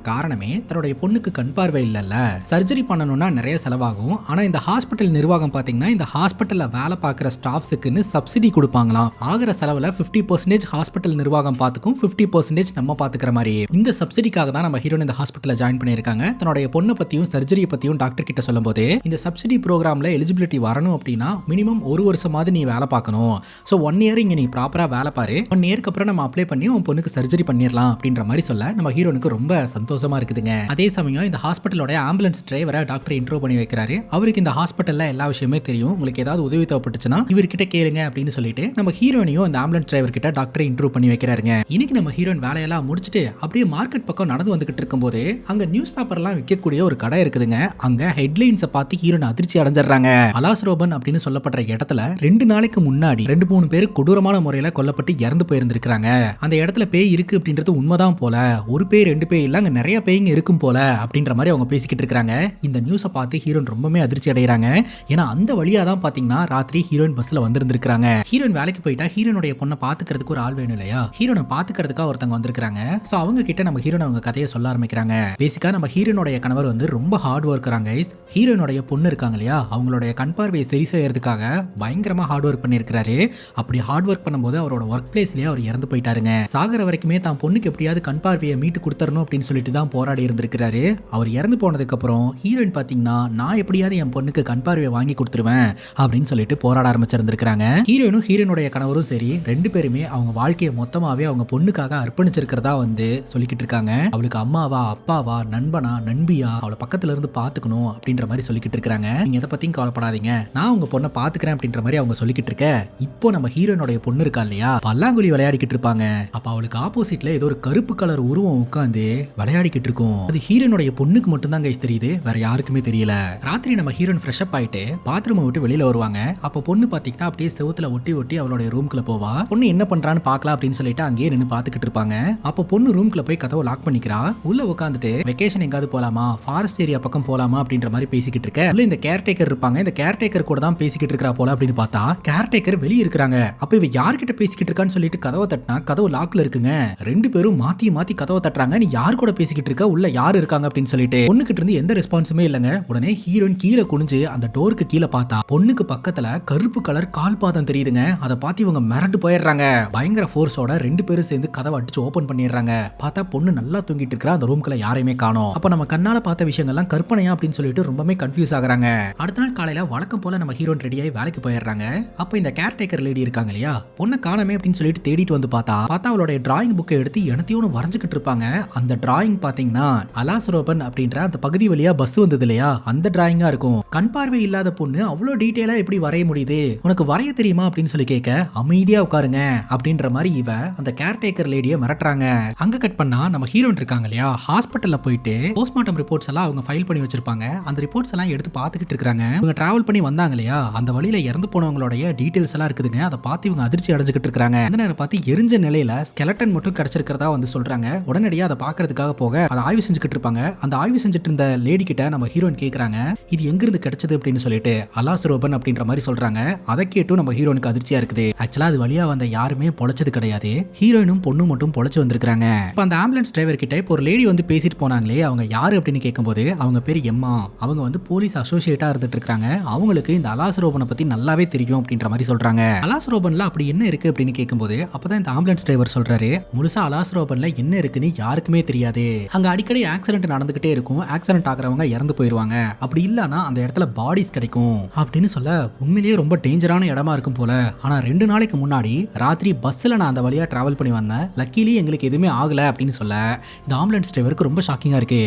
காரணமே தன்னுடைய பொண்ணுக்கு கண் பார்வை இல்லல்ல, சர்ஜரி பண்ணணும்னா நிறைய செலவாகும். ஆனா இந்த ஹாஸ்பிட்டல் நிர்வாகம் பாத்தீங்கன்னா இந்த ஹாஸ்பிட்டல்ல வேலை பார்க்குற ஸ்டாஃப்ஸுக்குன்னு சப்சிடி கொடுப்பாங்களாம். ஆகிற செலவுல 50% ஹாஸ்பிட்டல் நிர்வாகம் பார்த்துக்கும், 50% நம்ம பாத்துக்கிற மாதிரி. இந்த சப்சிடிக்காக தான் நம்ம ஹீரோயின் இந்த ஹாஸ்பிட்டல்ல ஜாயின் பண்ணியிருக்காங்க. தன்னுடைய பொண்ணை பத்தியும் சர்ஜரியை பத்தியும் டாக்டர் கிட்ட சொல்லும் போது, இந்த சப்சிடி ப்ரோக்ராம்ல எலிஜிபிலிட்டி வரணும் அப்படின்னா மினிமம் ஒரு வருஷமாவது நீ வேலை பார்க்கணும். ஸோ 1 இயர் இங்க நீ ப்ராப்பரா வேலை பாரு, 1 இயருக்கு அப்புறம் நம்ம அப்ளை பண்ணி உன் பொண்ணுக்கு சர்ஜரி பண்ணிடலாம் அப்படின்ற மாதிரி சொல்ல நம்ம ஹீரோனுக்கு ரொம்ப சந்தோஷமா இருக்குதுங்க. அதே சமயம் இந்த ஹாஸ்பிட்டலோட ஆம்புலன்ஸ் டிரைவரை டாக்டர் இன்ட்ரோ பண்ணி வைக்கிறாரு. அவருக்கு இந்த ஹாஸ்பிட்டல்ல எல்லா விஷயமே தெரியும். உங்களுக்கு ஏதாவது உதவி தேவைப்பட்டுச்சுன்னா இவர்கிட்ட கேளுங்க அப்படின்னு சொல்லிட்டு நம்ம ஹீரோனையும் இந்த ஆம்புலன்ஸ் டிரைவர் கிட்ட டாக்டர் இன்ட்ரோ பண்ணி வைக்கிறாருங்க. இன்னைக்கு நம்ம ஹீரோயின் வேலையெல்லாம் முடிச்சுட்டு அப்படியே மார்க்கெட் பக்கம் நடந்து வந்துகிட்டு இருக்கும்போது அங்க நியூஸ் பேப்பர்லாம் விற்கக்கூடிய ஒரு கடை இருக்குதுங்க. அங்க ஹெட்லைன்ஸை பார்த்து ஹீரோயின் அதிர்ச்சி அடைஞ்சிடறாங்க. அலாஸ்ரோபன் அப்படின்னு சொல்லப்படுற இடத்துல 2 நாளைக்கு முன்னாடி 2-3 பேர் கொடூரமான முறையில கொல்லப்பட்டு இறந்து போயிருந்திருக்காங்க. அந்த இடத்துல பேய் இருக்கு அப்படின்றது உண்மைதான் போல, ஒரு பேய் 2 பேய் இல்ல, அங்க நிறைய பேய்ங்க இருக்கும் போல அப்படின்ற மாதிரி அவங்க பேசிக்கிட்டு இருக்காங்க. இந்த நியூஸை பார்த்து ஹீரோயின் ரொம்பவே அதிர்ச்சி அடைகிறாங்க. ஏன்னா அந்த வழியா தான் பாத்தீங்கன்னா ராத்திரி ஹீரோயின் பஸ்ல வந்திருந்திருக்காங்க. ஹீரோயின் வேலைக்கு போயிட்டா ஹீரோனுடைய பொண்ணை பாத்துக்கிறதுக்கு ஒரு ஆள் வேணும் இல்லையா, ஹீரோனை பாத்துக்கிறதுக்காக ஒருத்தவங்க வந்திருக்காங்க. சோ அவங்க கிட்ட நம்ம ஹீரோன் அவங்க கதையை சொல்ல ஆரம்பிக்கிறாங்க. பேசிக்கா நம்ம ஹீரோனுடைய கணவர் வந்து ரொம்ப ஹார்ட் ஒர்க்கராங்க. ஹீரோனுடைய பொண்ணு இருக்காங்க இல்லையா, அவங்களுடைய கண் பார்வையை சரி செய்யறதுக்காக பயங்கரமா ஹார்ட் ஒர்க் பண்ணிருக்காரு. அப்படி ஹார்ட் ஒர்க் பண்ணும்போது அவரோட ஒர்க் பிளேஸ்லயே அவர் இறந்து போயிட்டாருங்க. சாகர வரைக்குமே தான் பொண்ணுக்கு எப்படியாவது கண் பார்வையை மீட்டு கொடுத்தரணும் அப்படின்னு சொல்லிட்டு தான் போராடி இருந்திருக்காரு. அவர் இறந்து போனதுக்கு அப்புறம் ஹீரோயின் பாத்தீங்கன்னா நான் எப்படியாவது என் பொண்ணுக்கு கண் பார்வையை வாங்கி கொடுத்துருவேன் அப்படின்னு சொல்லிட்டு போராட ஆரம்பிச்சிருந்திருக்காங்க. ஹீரோயினும் ஹீரோனுடைய கணவரும் சரி 2 பேருமே அவங்க வாழ்க்கையை மொத்தமாவே அவங்க பொண்ணுக்காக அர்ப்பணிச்சிருக்கிறதா வந்து சொல்லிக்கிட்டு இருக்காங்க. அவளுக்கு அம்மாவா, அப்பாவா, நண்பனா, நண்பியா, அவளை பக்கத்துல இருந்து பாத்துக்கணும் அப்படின்ற மாதிரி சொல்லிக்கிட்டு இருக்காங்க. நீங்க எதை பத்தியும் கவலைப்படாதீங்க, நான் உங்க பொண்ணை பாத்துக்கிறேன் அப்படின்ற மாதிரி அவங்க சொல்லிக்கிட்டு இருக்க. இப்போ நம்ம ஹீரோனுடைய பொண்ணு இருக்கா இல்லையா, பல்லாங்குழி விளையாடிக்கிட்டு இருப்பாங்க. அப்ப அவளுக்கு ஆப்போசிட்ல ஏதோ ஒரு கருப்பு கலர் உருவம் உட்காந்து விளையாடிக்கிட்டு இருக்கும். அது ஹீரோனுடைய பொண்ணுக்கு மட்டும் தான் கைஸ் தெரியுது, வேற யாருக்குமே தெரியல. ராத்திரி நம்ம ஹீரோன் ஃப்ரெஷ் அப் ஆயிட்டு பாத்ரூம் விட்டு வெளியில வருவாங்க. அப்ப பொண்ணு பாத்தீங்கன்னா அப்படியே செவுத்துல ஒட்டி ஒட்டி அவளுடைய ரூம்குள்ள போவா. பொண்ணு என்ன பண்றான்னு பாக்கலாம் அப்படின்னு சொல்லிட்டு அங்கேயே நின்று பாத்துக்கிட்டு இருப்பாங்க. அப்ப பொண்ணு ரூம்குள்ள போய் கதவை லாக் பண்ணிக்கிறா. உள்ள உட்காந்துட்டு வெக்கேஷன் எங்காவது போலாமா, ஃபாரஸ்ட் ஏரியா பக்கம் போலாமா அப்படின்ற மாதிரி பேசிக்கிட்டு இருக்க. உள்ள இந்த கேர்டேக்கர் இருப்பாங்க. இந்த கேர்டேக்கர் கூட தான் பேசிக்கிட்டு இருக்கா போல அப்படின்னு பார்த்தா கேர்டேக்கர் வெளியே இருக்காங்க. அப்ப இவ யார்கிட்ட பேசிக்கிட்டு இருக்கான்னு சொல்லிட்டு கதவை தட்டினா கதவு லாக்ல இருக்குங்க. 2 பேரும் மாத்தி மாத்தி கதவை தட்டுறாங்க. நீ யார் கூட பேசிக்கிட்டு இருக்க, உள்ள யாரு இருக்காங்க அப்படின்னு சொல்லிட்டு. பொண்ணுகிட்ட இருந்து எந்த ரெஸ்பான்ஸுமே இல்லங்க. உடனே ஹீரோயின் கீழே குனிஞ்சு அந்த டோருக்கு கீழே பார்த்தா பொண்ணுக்கு பக்கத்துல கருப்பு கலர் கால் பாதம் தெரியுதுங்க. அதை பார்த்து இவங்க மிரண்டு போயிடுறாங்க. பயங்கர ஃபோர்ஸோட 2 பேரும் சேர்ந்து கதவை அடிச்சு ஓபன் பண்ணிடுறாங்க. பார்த்தா பொண்ணு நல்லா தூங்கிட்டு இருக்கா. அந்த ரூம்குள்ள யாரையுமே காணோம். அப்ப நம்ம கண்ணால பார்த்த விஷயங்கள்லாம் கற்பனையா அப்படின்னு சொல்லிட்டு ரொம்பவே கன்ஃபியூஸ் ஆகுறாங்க. அடுத்த நாள் காலையில வழக்கம் போல நம்ம ஹீரோயின் ரெடியாகி வேலைக்கு போயிடுறாங்க. அப்ப இந்த கேர்டேக்கர் லேடி இருக்காங்க இல்லையா, பொண்ணை காணமே அப்படின்னு சொல்லிட்டு தேடிட்டு வந்து பார்த்தா அவளுடைய டிராயிங் புக்கை எடுத்து எனத்தையோட வரைஞ்சுக்கிட்டு இருப்பாங்க. அந்த டிராயிங் பாத்தீங்கன்னா அலாஸ்ரோபன் அப்படின்ற அந்த பகுதி வழியா பஸ் வந்தது இல்லையா, அந்த டிராயிங்கா இருக்கும். கண் பார்வை இல்லாத பொண்ணு அவ்வளோ டீட்டெயிலா எப்படி வரைய முடியுது, உனக்கு வரைய தெரியுமா அப்படின்னு சொல்லி கேட்க அமைதியா உட்காருங்க அப்படின்ற மாதிரி இவ அந்த கேர்டேக்கர் லேடியை மிரட்டுறாங்க. அங்க கட் பண்ணா நம்ம ஹீரோயின் இருக்காங்க இல்லையா, ஹாஸ்பிட்டல்ல போயிட்டு போஸ்ட்மார்ட்டம் ரிப்போர்ட்ஸ் எல்லாம் அவங்க ஃபைல் பண்ணி வச்சிருப்பாங்க. அந்த ரிப்போர்ட்ஸ் எல்லாம் எடுத்து பார்த்துக்கிட்டு இருக்காங்க. இவங்க டிராவல் பண்ணி வந்தாங்க இல்லையா, அந்த வழியில இறந்து போனவங்களுடைய டீடைல்ஸ் எல்லாம் இருக்குதுங்க. அதை பார்த்து இவங்க அதிர்ச்சி அடைஞ்சுக்கிட்டு இருக்காங்க. அந்த நேரம் பார்த்து எரிஞ்ச நிலையில ஸ்கெலட்டன் மட்டும் கிடைச்சிருக்கிறதா வந்து சொல்றாங்க. உடனடியா அதை பார்க்கறதுக்காக போக அதை ஆய்வு செஞ்சுக்கிட்டு இருப்பாங்க. அந்த ஆய்வு செஞ்சுட்டு இருந்த லேடி கிட்ட நம்ம ஹீரோயின் கேட்கறாங்க, இது எங்கிருந்து கிடைச்சது அப்படின்னு சொல்லிட்டு. அலாஸ்ரோபன் அப்படின்ற மாதிரி சொல்றாங்க. அதை கேட்டும் நம்ம ஹீரோனுக்கு அதிர்ச்சியா இருக்குது. ஆக்சுவலா அது வழியா வந்த யாருமே பொழைச்சது கிடையாது, ஹீரோயினும் பொண்ணும் மட்டும் பொழைச்சு வந்திருக்காங்க. இப்ப அந்த ஆம்புலன்ஸ் டிரைவர் கிட்ட இப்போ ஒரு லேடி வந்து பேசிட்டு போனாங்களே, அவங்க யாரு அப்படின்னு கேட்கும்போது அவங்க பேர் எம்மா, அவங்க வந்து போலீஸ் அசோசியேட்டா இருந்துட்டு இருக்காங்க. அவங்களுக்கு இந்த அலாஸ்ரோபனை பத்தி நல்லாவே தெரியும் அப்படின்ற மாதிரி சொல்றாங்க. அலாஸ்ரோபன்ல அப்படி என்ன இருக்கு அப்படின்னு கேட்கும்போது அப்பதான் இந்த ஆம்புலன்ஸ் டிரைவர் சொல்றாரு, முழுசா அலாஸ்ரோபன்ல என்ன இருக்குன்னு யாருக்குமே தெரியாது. அங்க அடிக்கடி ஆக்சிடென்ட் நடந்துகிட்டே இருக்கும். ஆக்சிடென்ட் ஆகுறவங்க இறந்து போயிருவாங்க. அப்படி இல்லனா அந்த இடத்துல பாடிஸ் கிடைக்கும் அப்படின்னு சொல்ல, உண்மையிலேயே ரொம்ப டேஞ்சரான இடமா இருக்கும் போல. ஆனா 2 நாளைக்கு முன்னாடி ராத்திரி பஸ்ல நான் அந்த வழியா டிராவல் பண்ணி வந்தேன். லக்கிலி எங்களுக்கு எதுவுமே ஆகல அப்படின்னு சொல்ல இந்த ஆம்புலன்ஸ் டிரைவருக்கு ரொம்ப ஷாக்கிங்கா இருக்கு.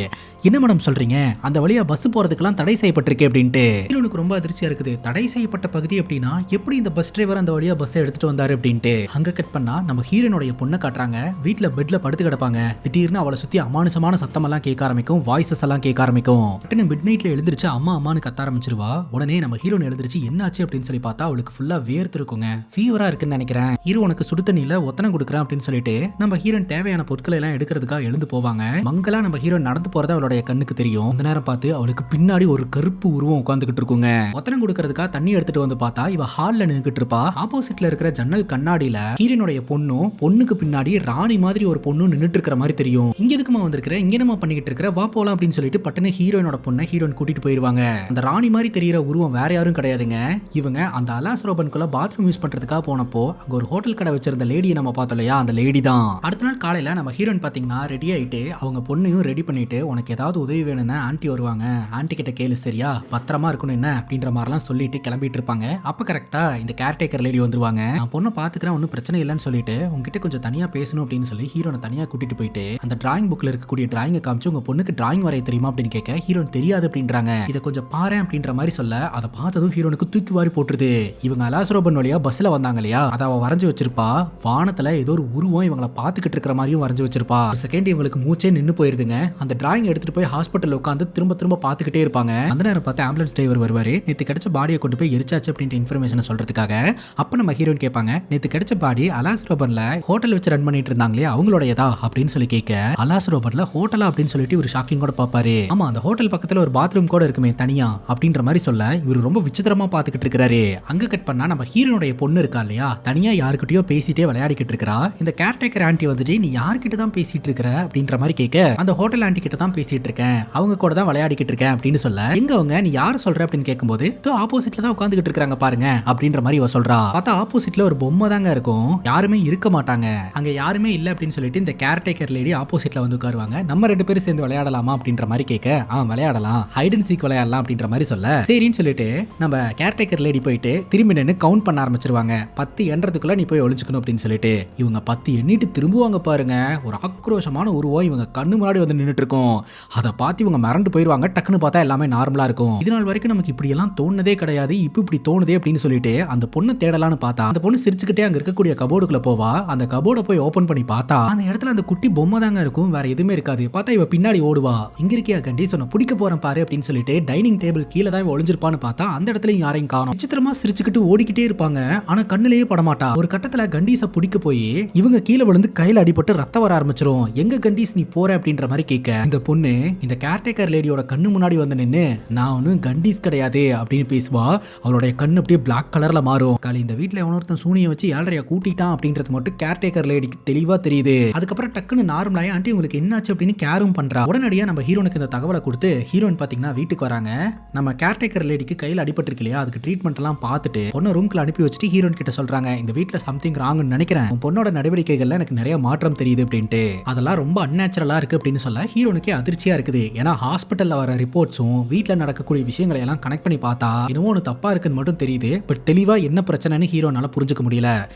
என்ன மேடம் சொல்றீங்க, அந்த வழியா பஸ் போறதுக்கெல்லாம் தடை செய்யப்பட்டிருக்கு அப்படின்ட்டு. ஹீரோனுக்கு ரொம்ப அதிர்ச்சியா இருக்குது. தடை செய்யப்பட்ட பகுதி அப்படின்னா எப்படி இந்த பஸ் டிரைவர் அந்த வழியா பஸ் எடுத்துட்டு வந்தாரு அப்படின்ட்டு. அங்க கட் பண்ணா நம்ம ஹீரோனுடைய பொண்ணை காட்டுறாங்க. வீட்டுல பெட்ல படுத்து கிடப்பாங்க. திடீர்னு அவளை சுத்தி அமானுஷமான சத்தம் எல்லாம் கேட்க ஆரம்பிக்கும். வாய்ஸஸ் எல்லாம் கேட்க ஆரம்பிக்கும். மிட் நைட்ல எழுந்திருச்சு அம்மா அம்மான்னு கத்த ஆரம்பிச்சிருவா. உடனே நம்ம ஹீரோன் எழுந்திருச்சு என்னாச்சு அப்படின்னு சொல்லி பார்த்தா அவளுக்கு ஃபுல்லா வேர்த்து இருக்குங்க. ஃபீவரா இருக்குன்னு நினைக்கிறேன், ஹீரோ உனக்கு சுடு தண்ணியில ஒத்தனம் கொடுக்குறேன் அப்படின்னு சொல்லிட்டு நம்ம ஹீரோன் தேவையான பொருட்களை எல்லாம் எடுக்கிறதுக்காக எழுந்து போவாங்க. மங்களா நம்ம ஹீரோன் நடந்து போறது அவளுடைய கண்ணுக்கு தெரியும். அந்த நேரம் பார்த்து அவளுக்கு பின்னாடி ஒரு கருப்பு உருவம் உட்காந்துக்கிட்டு இருக்குங்க. ஒத்தனம் கொடுக்கறதுக்காக தண்ணி எடுத்துட்டு வந்து பார்த்தா இவ ஹால்ல நின்னுக்கிட்டு இருப்பா. ஆப்போசிட்ல இருக்கிற ஜன்னல் கண்ணாடியில ஹீரோனுடைய பொண்ணுக்கு பின்னாடி ராணி மாதிரி ஒரு பொண்ணு நின்னுட்டு இருக்கிற மாதிரி தெரியும். இங்க எதுக்குமா வந்திருக்கிற, இங்க என்னமா பண்ணிக்கிட்டு இருக்கிற, வா போலாம் அப்படின்னு சொல்லிட்டு பட்டனே ஹீரோனோட பொண்ணை ஹீரோன் கூட்டிட்டு போயிருவாங்க. அந்த ராணி மாதிரி தெரியிற உருவம் வேற யாரும் கிடையாதுங்க. இவங்க அந்த அலாஸ் ரோபனுக்குள்ள பாத்ரூம் யூஸ் பண்றதுக்காக போனப்போ அங்க ஒரு ஹோட்டல் கடை வச்சிருந்த லேடியை நம்ம பார்த்தோம் இல்லையா, அந்த லேடி தான். அடுத்த நாள் காலையில நம்ம ஹீரோன் பாத்தீங்கன்னா ரெடி ஆயிட்டு அவங்க பொண்ணையும் ரெடி பண்ணிட்டு உனக்கு ஏதாவது உதவி வேணும்னா ஆன்ட்டி வருவாங்க, ஆன்ட்டி கிட்ட கேளு சரியா, பத்திரமா இருக்கணும் என்ன அப்படின்ற மாதிரிலாம் சொல்லிட்டு கிளம்பிட்டு இருப்பாங்க. அப்ப கரெக்டா இந்த கேர்டேக்கர் லேடி வந்துருவாங்க. நான் பொண்ணை பாத்துக்கிறேன் ஒன்னும் பிரச்சனை இல்லைன்னு சொல்லிட்டு உங்ககிட்ட கொஞ்சம் தனியா பேசணும் அப்படின்னு சொல்லி ஹீரோனை தனியா கூட்டிட்டு போயிட்டு அந்த டிராயிங் புக்ல இருக்கக்கூடிய டிராயிங்கை காமிச்சு உங்க பொண்ணுக்கு டிராயிங் வரைய தெரியுமா அப்படின்னு கேட்க ஹீரோன் தெரியாது அப்படின்றாங்க. இதை கொஞ்சம் பாரு அப்படின்ற மாதிரி சொல்ல அதை பார்த்ததும் ஹீரோனுக்கு தூக்கி வாரி போட்டுருது. இவங்க அலாஸ் ரோபன் வழியா பஸ்ல வந்தாங்க இல்லையா, அதை அவ வரைஞ்சு வச்சிருப்பா. வானத்துல ஏதோ ஒரு உருவம் இவங்களை பாத்துக்கிட்டு இருக்கிற மாதிரியும் வரைஞ்சு வச்சிருப்பா. செகண்ட் இவங்களுக்கு மூச்சே நின்னு போயிருதுங்க. அந்த டிராயிங் எடுத்துட்டு போய் ஹாஸ்பிட்டல் உட்காந்து திரும்ப திரும்ப பாத்துக்கிட்டே இருப்பாங்க. அந்த நேரம் பார்த்து ஆம்புலன்ஸ் டிரைவர் வருவாரு. நேத்து கிடைச்ச பாடியை கொண்டு போய் எரிச்சாச்சு அப்படின்ற இன்ஃபர்மேஷன் சொல்றதுக்காக. அப்ப நம்ம ஹீரோன் கேட்பாங்க, நேத்து கிடைச்ச பாடி அலாஸ் ரோபன்ல ஹோட்டல் வச்சு ரன் பண்ணிட்டு இருந்தாங்களே அவங்களோடயதா அப்படின்னு சொல்லி கேட்க, அலாஸ் ரோபன்ல ஹோட்டலா அப்படின்னு சொல்லிட்டு ஒரு ஷாக்கிங் கூட பாப்பாரு. ஆமா, அந்த ஹோட்டல் பக்கத்துல ஒரு பாத்ரூம் கூட இருக்குமே தனியா அப்படின்ற மாதிரி சொல்ல இவர் ரொம்ப விசித்திரமா பாத்துக்கிட்டு இருக்காரு. அங்க கட் பண்ணா நம்ம ஹீரோனுடைய பொண்ணு இருக்கா இல்லையா, தனியா யாருக்கிட்டயோ பேசிட்டே விளையாடிக்கிட்டு இருக்கா. இந்த கேர்டேக்கர் ஆண்டி வந்துட்டு நீ யார்கிட்ட தான் பேசிட்டு இருக்கிற அப்படின்ற மாதிரி கேட்க, அந்த ஹோட்டல் ஆண்டி கிட்ட தான் பேசிட்டு இருக்கேன், அவங்க கூட தான் விளையாடிக்கிட்டு இருக்கேன் அப்படின்னு சொல்ல, எங்க அவங்க நீ யார் சொல்ற அப்படின்னு கேட்கும்போது ஆப்போசிட்ல தான் உட்காந்துக்கிட்டு இருக்காங்க பாருங்க அப்படின்ற மாதிரி இவ சொல்றா. பார்த்தா ஆப்போசிட்ல ஒரு பொம்மை தாங்க இருக்கும், யாருமே இருக்க மாட்டாங்க. அங்க யாருமே இல்ல அப்படின்னு சொல்லிட்டு இந்த கேர்டேக்கர் லேடி ஆப்போசிட்ல வந்து உட்காருவாங்க. நம்ம ரெண்டு பேரும் சேர்ந்து விளையாடலாமா அப்படின்ற மாதிரி கேட்க, விளையாடலாம், ஹைட் அண்ட் சீக் விளையாடலாம் அப்படின்ற மாதிரி சொல்ல சரின்னு சொல்லிட்டு நம்ம கேர்டேக்கர் லேடி போயிட்டு திரும்பி நின்று கவுண்ட் பண்ண ஆரம்பிச்சிருவாங்க. 10 எண்றதுக்குள்ள நீ போய் ஒளிச்சுக்கணும் அப்படின்னு சொல்லிட்டு இவங்க 10 எண்ணிட்டு திரும்புவாங்க பாருங்க. ஒரு ஆக்ரோஷமான உருவம் இவங்க கண்ணு முன்னாடி வந்து நின்னுட்டு இருக்கும். அதை பார்த்து இவங்க மறந்து போயிருவாங்க. டக்குன்னு பார்த்தா எல்லாமே நார்மலா இருக்கும். இது நாள் வரைக்கும் நமக்கு இப்படி எல்லாம் தோணுதே கிடையாது, இப்படி தோணுதே அப்படின்னு சொல்லிட்டு அந்த பொண்ணு தேடலான்னு பார்த்தா அந்த பொண்ணு சிரிச்சுக்கிட்டே அங்க இருக்கக்கூடிய கபோர்டுக்குள்ள போவா. அந்த கபோர்டை போய் ஓபன் பண்ணி பார்த்தா அந்த இடத்துல அந்த குட்டி பொம்மை தாங்க இருக்கும், வேற எதுவுமே இருக்காது. பார்த்தா இவ பின்னாடி ஓடுவா. இங்க இருக்கியா கண்டி, சொன்ன பிடிக்க போறேன் பாரு அப்படின்னு சொல்லிட்டு டைனிங் டேபிள் கீழே தான் ஒளிஞ்சிருப்பான்னு பார்த்தா அந்த இடத்துல யாரையும் காணோம். விசித்திரமா சிரிச்சுக்கிட்டு ஓடிக்கிட்டே இருப்பாங்க. ஆனா கண்ணுலயே படமாட்டா. ஒரு கட்டத்துல கண்டீஸ பிடிக்க போய் இவங்க கீழே விழுந்து கையில அடிபட்டு ரத்தம் வர ஆரம்பிச்சிரும். எங்க கண்டீஸ் நீ போற அப்படின்ற மாதிரி கேட்க, இந்த பொண்ணு இந்த கேர்டேக்கர் லேடியோட கண்ணு முன்னாடி வந்து நின்னு நான் ஒன்னும் கண்டீஸ் கிடையாது அப்படின்னு பேசுவா. அவளுடைய கண்ணு அப்படியே பிளாக் கலர்ல மாறும். காலி இந்த வீட்டுல எவனொருத்தன் சூனியை வச்சு 7:30 கூட்டிட்டான் அப்படின்றது மட்டும் கேர்டேக்கர் லேடிக்கு தெளிவா தெரியுது. அதுக்கப்புறம் டக்குன்னு நார்மலாயி ஆண்டி உங்களுக்கு என்னாச்சு அப்படின்னு கேரும் பண்றா. உடனடியா நம்ம ஹீரோனுக்கு இந்த தகவலை கொடுத்து ஹீரோயின் பாத்தீங்கன்னா வீட்டுக்கு வராங்க. நம்ம கேர்டேக்கர் லேடிக்கு கையில அடிபட்டு இருக்கு இல்லையா, அதுக்கு ட்ரீட்மெண்ட் எல்லாம் பார்த்துட்டு பொண்ணு ரூம்க்குள்ள அனுப்பி வச்சுட்டு ஹீரோயின் கிட்ட சொல்றாங்க, இந்த வீட்டுல சம்திங் ராங்னு நினைக்கிறேன், உன் பொண்ணோட நடவடிக்கைகள்ல எனக்கு நிறைய மாற்றம் தெரியுது அப்படின்ட்டு. அதெல்லாம் ரொம்ப அன்நேச்சுரலா இருக்கு அப்படின்னு சொல்ல ஹீரோனுக்கே அதிர்ச்சியா இருக்குது. ஏன்னா ஹாஸ்பிட்டல்ல வர ரிப்போர்ட்ஸும் வீட்டுல நடக்கக்கூடிய விஷயங்களை எல்லாம் கனெக்ட் பண்ணி பார்த்தா இன்னும் ஒன்று தப்பா இருக்குன்னு மட்டும் தெரியுது. பட் தெளிவா என்ன பிரச்சனைன்னு ஹீரோனால புரிஞ்சுக்க முடியல.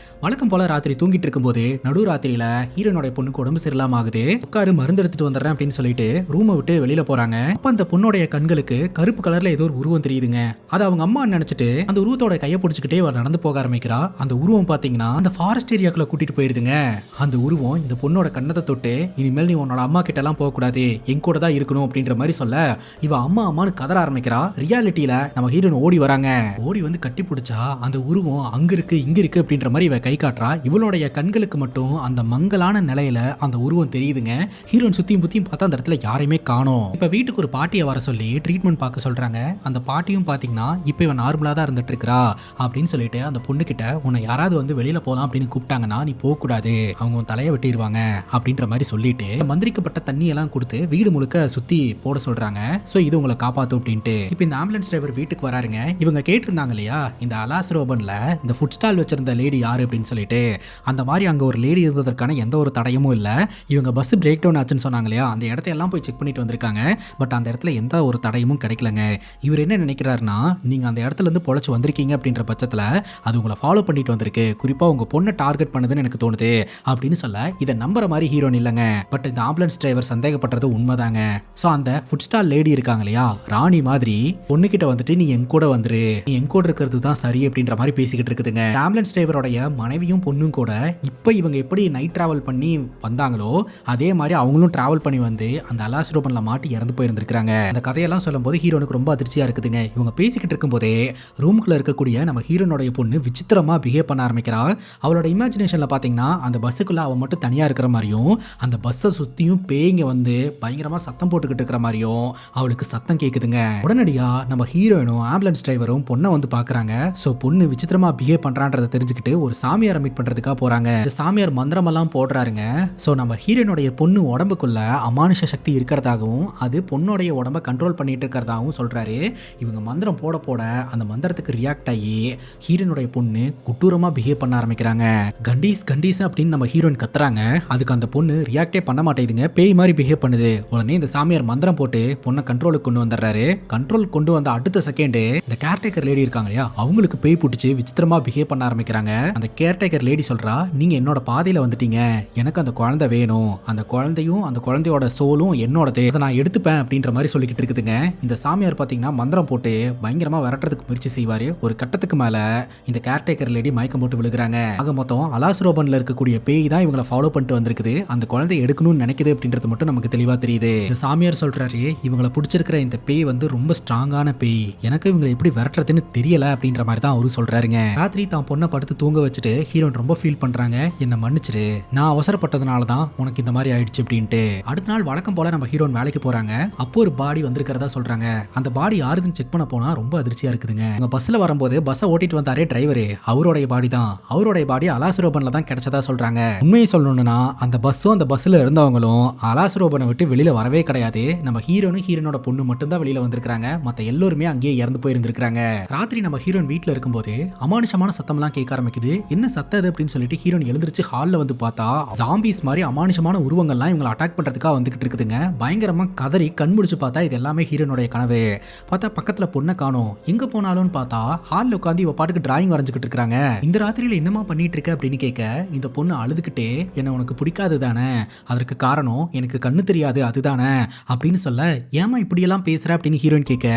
வழக்கம் போல ராத்திரி தூங்கிட்டு இருக்கும்போது நடு ராத்திரியில ஹீரோனோட பொண்ணுக்கு உடம்பு சரியில்லாம ஆகுது. உட்காரு மருந்து எடுத்துட்டு வந்துடுறேன் அப்படின்னு சொல்லிட்டு ரூமை விட்டு வெளியில போறாங்க. அப்ப அந்த பொண்ணோடைய கண்களுக்கு கருப்பு கலர்ல ஏதோ ஒரு உருவம் தெரியுதுங்க. அது அவங்க அம்மா நினைச்சிட்டு அந்த உருவத்தோட கையை பிடிச்சிக்கிட்டே நடந்து போக ஆரம்பிக்கிறா. அந்த உருவம் பாத்தீங்கன்னா அந்த ஃபாரஸ்ட் ஏரியாக்குள்ள கூட்டிட்டு போயிருதுங்க. அந்த உருவம் இந்த பொண்ணோட கண்ணத்தை தொட்டு இனிமேல் நீ உன்னோட அம்மா கிட்ட எல்லாம் போக கூடாது, என் கூட தான் இருக்கணும் அப்படின்ற மாதிரி சொல்ல இவ அம்மா அம்மான்னு கதற ஆரம்பிக்கிறா. ரியாலிட்டியில நம்ம ஹீரோன் ஓடி வராங்க. ஓடி வந்து கட்டி பிடிச்சா அந்த உருவம் அங்க இருக்கு இங்க இருக்கு அப்படின்ற மாதிரி இவ கை காட்டுறா. இவளுடைய கண்களுக்கு மட்டும் அந்த மங்கலான நிலையில அந்த உருவம் தெரியுதுங்க. ஹீரோன் சுத்தியும் புத்தியும் பார்த்தா அந்த இடத்துல யாரையுமே காணோம். இப்ப வீட்டுக்கு ஒரு பாட்டியை வர சொல்லி ட்ரீட்மெண்ட் பார்க்க சொல்றாங்க. அந்த பாட்டியும் பாத்தீங்கன்னா இப்ப இவன் நார்மலா தான் இருந்துட்டு இருக்கா அப்படின்னு சொல்லிட்டு அந்த பொண்ணு கிட்ட உன்னை யாராவது வந்து வெளியில போலாம் அப்படின்னு கூப்பிட்டாங்கன்னா நீ போக கூடாது, அவங்க தலையை வெட்டிடுவாங்க அப்படின்ற மாதிரி சொல்லிட்டு மந்திரிக்கப்பட்ட தண்ணி எல்லாம் கொடுத்து வீடு முழுக்க சுத்தி போட சொல்றாங்க. சோ இது உங்களை காப்பாத்தும் அப்படின்ட்டு. இப்ப இந்த ஆம்புலன்ஸ் டிரைவர் வீட்டுக்கு வராருங்க. இவங்க கேட்டிருந்தாங்க இல்லையா இந்த அலாஸ் ரோபன்ல இந்த ஃபுட் ஸ்டால் வச்சிருந்த லேடி யாரு அப்படின்னு சொல்லிட்டு, அந்த மாதிரி அங்க ஒரு லேடி இருந்ததற்கான எந்த ஒரு தடயமும் இல்ல. இவங்க பஸ் பிரேக் டவுன் ஆச்சுன்னு சொன்னாங்க இல்லையா, அந்த இடத்தையெல்லாம் போய் செக் பண்ணிட்டு வந்திருக்காங்க. பட் அந்த இடத்துல எந்த ஒரு தடயமும் கிடைக்கலங்க. இவர் என்ன நினைக்கிறாருன்னா நீங்க அந்த இடத்துல இருந்து பொழைச்சு வந்திருக்கீங்க அப்படின்ற பட்சத்துல அது உங்களை ஃபாலோ பண்ணிட்டு வந்திருக்கு, குறிப்பா உங்க பொண்ணை டார்கெட் பண்ணுதுன்னு எனக்கு தோணுது அப்படின்னு சொல்ல இதை நம்புற மாதிரி ஹீரோன் இல்லைங்க. பட் இந்த ஆம்புலன்ஸ் டிரைவர் சந்தேகப்பட்டது உண்மைதாங்க. ஸோ அந்த ஃபுட் ஸ்டால் லேடி இருக்காங்க இல்லையா ராணி மாதிரி பொண்ணுகிட்ட வந்துட்டு நீ என் கூட வந்துரு, நீ என் கூட இருக்கிறது தான் சரி அப்படின்ற மாதிரி பேசிக்கிட்டு இருக்குதுங்க. ஆம்புலன்ஸ் டிரைவருடைய மனைவியும் பொண்ணும் கூட இப்போ இவங்க எப்படி நைட் டிராவல் பண்ணி வந்தாங்களோ அதே மாதிரி அவங்களும் டிராவல் பண்ணி வந்து அந்த அலாஸ் ரோபன்ல மாட்டி இறந்து போயிருந்திருக்காங்க. அந்த கதையெல்லாம் சொல்லும் போது ஹீரோனுக்கு ரொம்ப அதிர்ச்சி அதிர்ச்சியா இருக்குதுங்க. இவங்க பேசிக்கிட்டு இருக்கும்போதே ரூம்குள்ள இருக்கக்கூடிய நம்ம ஹீரோனுடைய பொண்ணு விசித்திரமா பிஹேவ் பண்ண ஆரம்பிக்கிறா. அவளோட இமேஜினேஷன்ல பாத்தீங்கன்னா அந்த பஸ்ஸுக்குள்ள அவ மட்டும் தனியா இருக்கிற மாதிரியும், அந்த பஸ்ஸை சுத்தியும் பேய்ங்க வந்து பயங்கரமா சத்தம் போட்டுக்கிட்டு இருக்கிற மாதிரியும் அவளுக்கு சத்தம் கேக்குதுங்க. உடனடியா நம்ம ஹீரோயினும் ஆம்புலன்ஸ் டிரைவரும் பொண்ணை வந்து பாக்குறாங்க. சோ பொண்ணு விசித்திரமா பிஹேவ் பண்றான்றதை தெரிஞ்சுக்கிட்டு ஒரு சாமியாரை மீட் பண்றதுக்காக போறாங்க. இந்த சாமியார் மந்திரம் எல்லாம் போடுறாருங்க. சோ நம்ம ஹீரோனுடைய பொண்ணு உடம்புக்குள்ள அமானுஷ சக்தி இருக்கிறதாகவும் அது பொண்ணுடைய உடம்ப கண்ட்ரோல் பண்ணிட்டு இருக்கிறதாகவும் சொல்றாரு. இவங்க மந்திரம் போட போட அந்த மந்திரத்துக்கு ரியாக்ட் ஆகி ஹீரோனுடைய பொண்ணு குட்டூரமா பிஹேவ் பண்ண ஆரம்பிக்கிறாங்க. கண்டீஸ் கண்டீஸ் அப்படின்னு நம்ம ஹீரோயின் கத்துறாங்க. அதுக்கு அந்த பொண்ணு ரியாக்டே பண்ண மாட்டேங்குதுங்க. பேய் மாதிரி பிஹேவ் பண்ணுது. உடனே இந்த சாமியார் மந்திரம் போட்டு பொண்ணை கண்ட்ரோலுக்கு கொண்டு வந்துடுறாரு. கண்ட்ரோல் கொண்டு வந்த அடுத்த செகண்ட் இந்த கேர்டேக்கர் லேடி இருக்காங்க இல்லையா, அவங்களுக்கு பேய் பிடிச்சி விசித்திரமா பிஹேவ் பண்ண ஆரம்பிக்கிறாங்க. அந்த கேர்டேக்கர் லேடி சொல்றா, நீங்க என்னோட பாதையில வந்துட்டீங்க, எனக்கு அந்த குழந்தை வேணும், அந்த குழந்தையும் அந்த குழந்தையோட சோலும் என்னோடது, அதை நான் எடுத்துப்பேன் அப்படின்ற மாதிரி சொல்லிக்கிட்டு இருக்குதுங்க. இந்த சாமியார் பாத்தீங்கன்னா மந்திரம் போட்டு பயங்கரமா விரட்டுறதுக்கு முயற்சி செய்வாரு. ஒரு கட்டத்துக்கு மேல இந்த கேர்டேக்கர் லேடி மயக்கம் போட்டு விழுகிறாங்க. ஆக மொத்தம் அலாஸ்ரோபன்ல இருக்கக்கூடிய பேய் தான் இவங்களை ஃபாலோ பண்ணிட்டு வந்திருக்குது. அந்த குழந்தை எடுக்கணும்னு நினைக்குது அப்படின்றது மட்டும் நமக்கு தெளிவா தெரியுது. இந்த சாமியார் சொல்றாரு, இவங்களை பிடிச்சிருக்கிற இந்த பேய் வந்து ரொம்ப ஸ்ட்ராங்கான பேய், எனக்கு இவங்களை எப்படி விரட்டுறதுன்னு தெரியல அப்படின்ற மாதிரி தான் அவரு சொல்றாருங்க. ராத்திரி தான் பொண்ணை படுத்து தூங்க வச்சுட்டு ஹீரோன் ரொம்ப ஃபீல் பண்றாங்க. என்ன மன்னிச்சிரு, நான் அவசரப்பட்டதுனால தான் உனக்கு இந்த மாதிரி ஆயிடுச்சு அப்படின்ட்டு. அடுத்த நாள் வழக்கம் போல நம்ம ஹீரோன் வேலைக்கு போறாங்க. அப்போ ஒரு பாடி வந்திருக்கிறதா சொல்றாங்க. அந்த பாடி யாருதுன்னு செக் பண்ண போனா ரொம்ப அதிர்ச்சியா இருக்குதுங்க. அவங்க பஸ்ல வரும்போது பஸ்ஸை ஓட்டிட்டு வந்தாரே டிரைவரு, அவருடைய பாடி தான். அவருடைய பாடி அலாஸ்ரோபன்ல தான் கிடைச்சதா சொல்றாங்க. உண்மையை சொல்லணும்னா அந்த பஸ்ஸும் அந்த பஸ்ல இருந்தவங்களும் அலாஸ்ரோபனை விட்டு வெளியில வரவே கிடையாது. நம்ம ஹீரோனும் ஹீரோனோட பொண்ணு மட்டும் தான் வெளியில வந்திருக்காங்க. மத்த எல்லாருமே அங்கேயே இறந்து போயிருந்திருக்காங்க. ராத்திரி நம்ம ஹீரோன் வீட்டுல இருக்கும்போது அமானுஷமான சத்தம் எல்லாம் கேட்க ஆரம்பிக்குது. என்ன சத்தம் அப்படின்னு சொல்லிட்டு ஹீரோன் எழுந்திருச்சு ஹால்ல வந்து பார்த்தா ஜாம்பிஸ் மாதிரி அமானுஷமான உருவங்கள்லாம் இவங்களை அட்டாக் பண்றதுக்காக வந்துகிட்டு இருக்குதுங்க. பயங்கரமா கதறி கண் முடிச்சு பார்த்தா இது எல்லாமே ஹீரோனுடைய கனவு. பார்த்தா பக்கத்துல பொண்ணை காணோம். எங்க போனாலும் பார்த்தா ஹால்ல உட்காந்து இவ பாட்டுக்கு டிராயிங் வரைஞ்சுக்கிட்டு இருக்காங்க. இந்த ராத்திரியில என்னமா பண்ணிட்டு இருக்க அப்படின்னு கேட்க இந்த பொண்ணு அழுதுகிட்டே, என்ன உனக்கு பிடிக்காது தானே, அதற்கு காரணம் எனக்கு கண்ணு தெரியாது அதுதானே அப்படின்னு சொல்ல, ஏமா இப்படியெல்லாம் பேசுற அப்படின்னு ஹீரோயின் கேட்க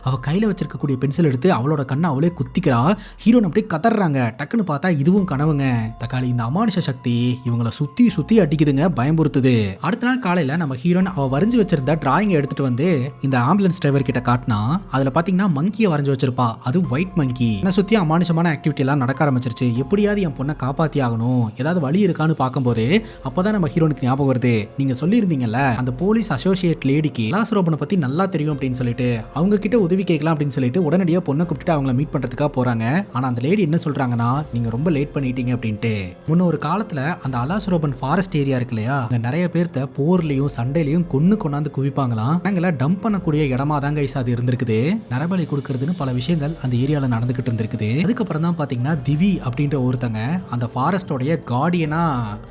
அவ கையில வச்சிருக்கக்கூடிய பென்சில் எடுத்து அவளோட கண்ணை அவளே குத்திக்கிறா. ஹீரோன் அப்படியே கதறாங்க. டக்குன்னு பார்த்தா இதுவும் கனவுங்க. தக்காளி இந்த அமானுஷ சக்தி இவங்களை சுத்தி சுத்தி அடிக்குதுங்க, பயம்புறுத்துது. அடுத்த நாள் காலையில நம்ம ஹீரோன் அவ வரைஞ்சு வச்சிருந்த டிராயிங் எடுத்துட்டு வந்து இந்த ஆம்புலன்ஸ் டிரைவர் கிட்ட காட்டினா, அதுல பாத்தீங்கன்னா மங்கியை வரைஞ்சு வச்சிருப்பா. அது ஒயிட் மங்கி. என்ன சுத்தி அமானுஷமான ஆக்டிவிட்டி எல்லாம் நடக்க ஆரம்பிச்சிருச்சு. எப்படியாவது என் பொண்ணை காப்பாத்தி ஆகணும், ஏதாவது வழி இருக்கான்னு பார்க்கும்போது அப்பதான் நம்ம ஹீரோனுக்கு ஞாபகம் வருது, நீங்க சொல்லியிருந்தீங்கல்ல அந்த போலீஸ் அசோசியேட் லேடிக்கு அலாஸ்ரோபனை பத்தி நல்லா தெரியும் அப்படின்னு சொல்லிட்டு அவங்க கிட்ட உதவி கேட்கலாம் அப்படின்னு சொல்லிட்டு உடனடியா பொண்ணை கூப்பிட்டு அவங்கள மீட் பண்றதுக்காக போறாங்க. ஆனா அந்த லேடி என்ன சொல்றாங்கன்னா, நீங்க ரொம்ப லேட் பண்ணிட்டீங்க அப்படின்ட்டு. முன்ன ஒரு காலத்துல அந்த அலாஸ்ரோபன் ஃபாரஸ்ட் ஏரியா இருக்கு இல்லையா, அங்க நிறைய பேர்த்த போர்லயும் சண்டையிலையும் கொண்டாந்து குவிப்பாங்களாம். நாங்கள டம்ப் பண்ணக்கூடிய இடமா தான் கைஸ் அது இருந்திருக்குது. நரபலி கொடுக்கறதுன்னு பல விஷயங்கள் அந்த ஏரியால நடந்துகிட்டு இருந்திருக்குது. அதுக்கப்புறம் தான் பாத்தீங்கன்னா திவி அப்படின்ற ஒருத்தங்க அந்த ஃபாரஸ்டோடைய கார்டியனா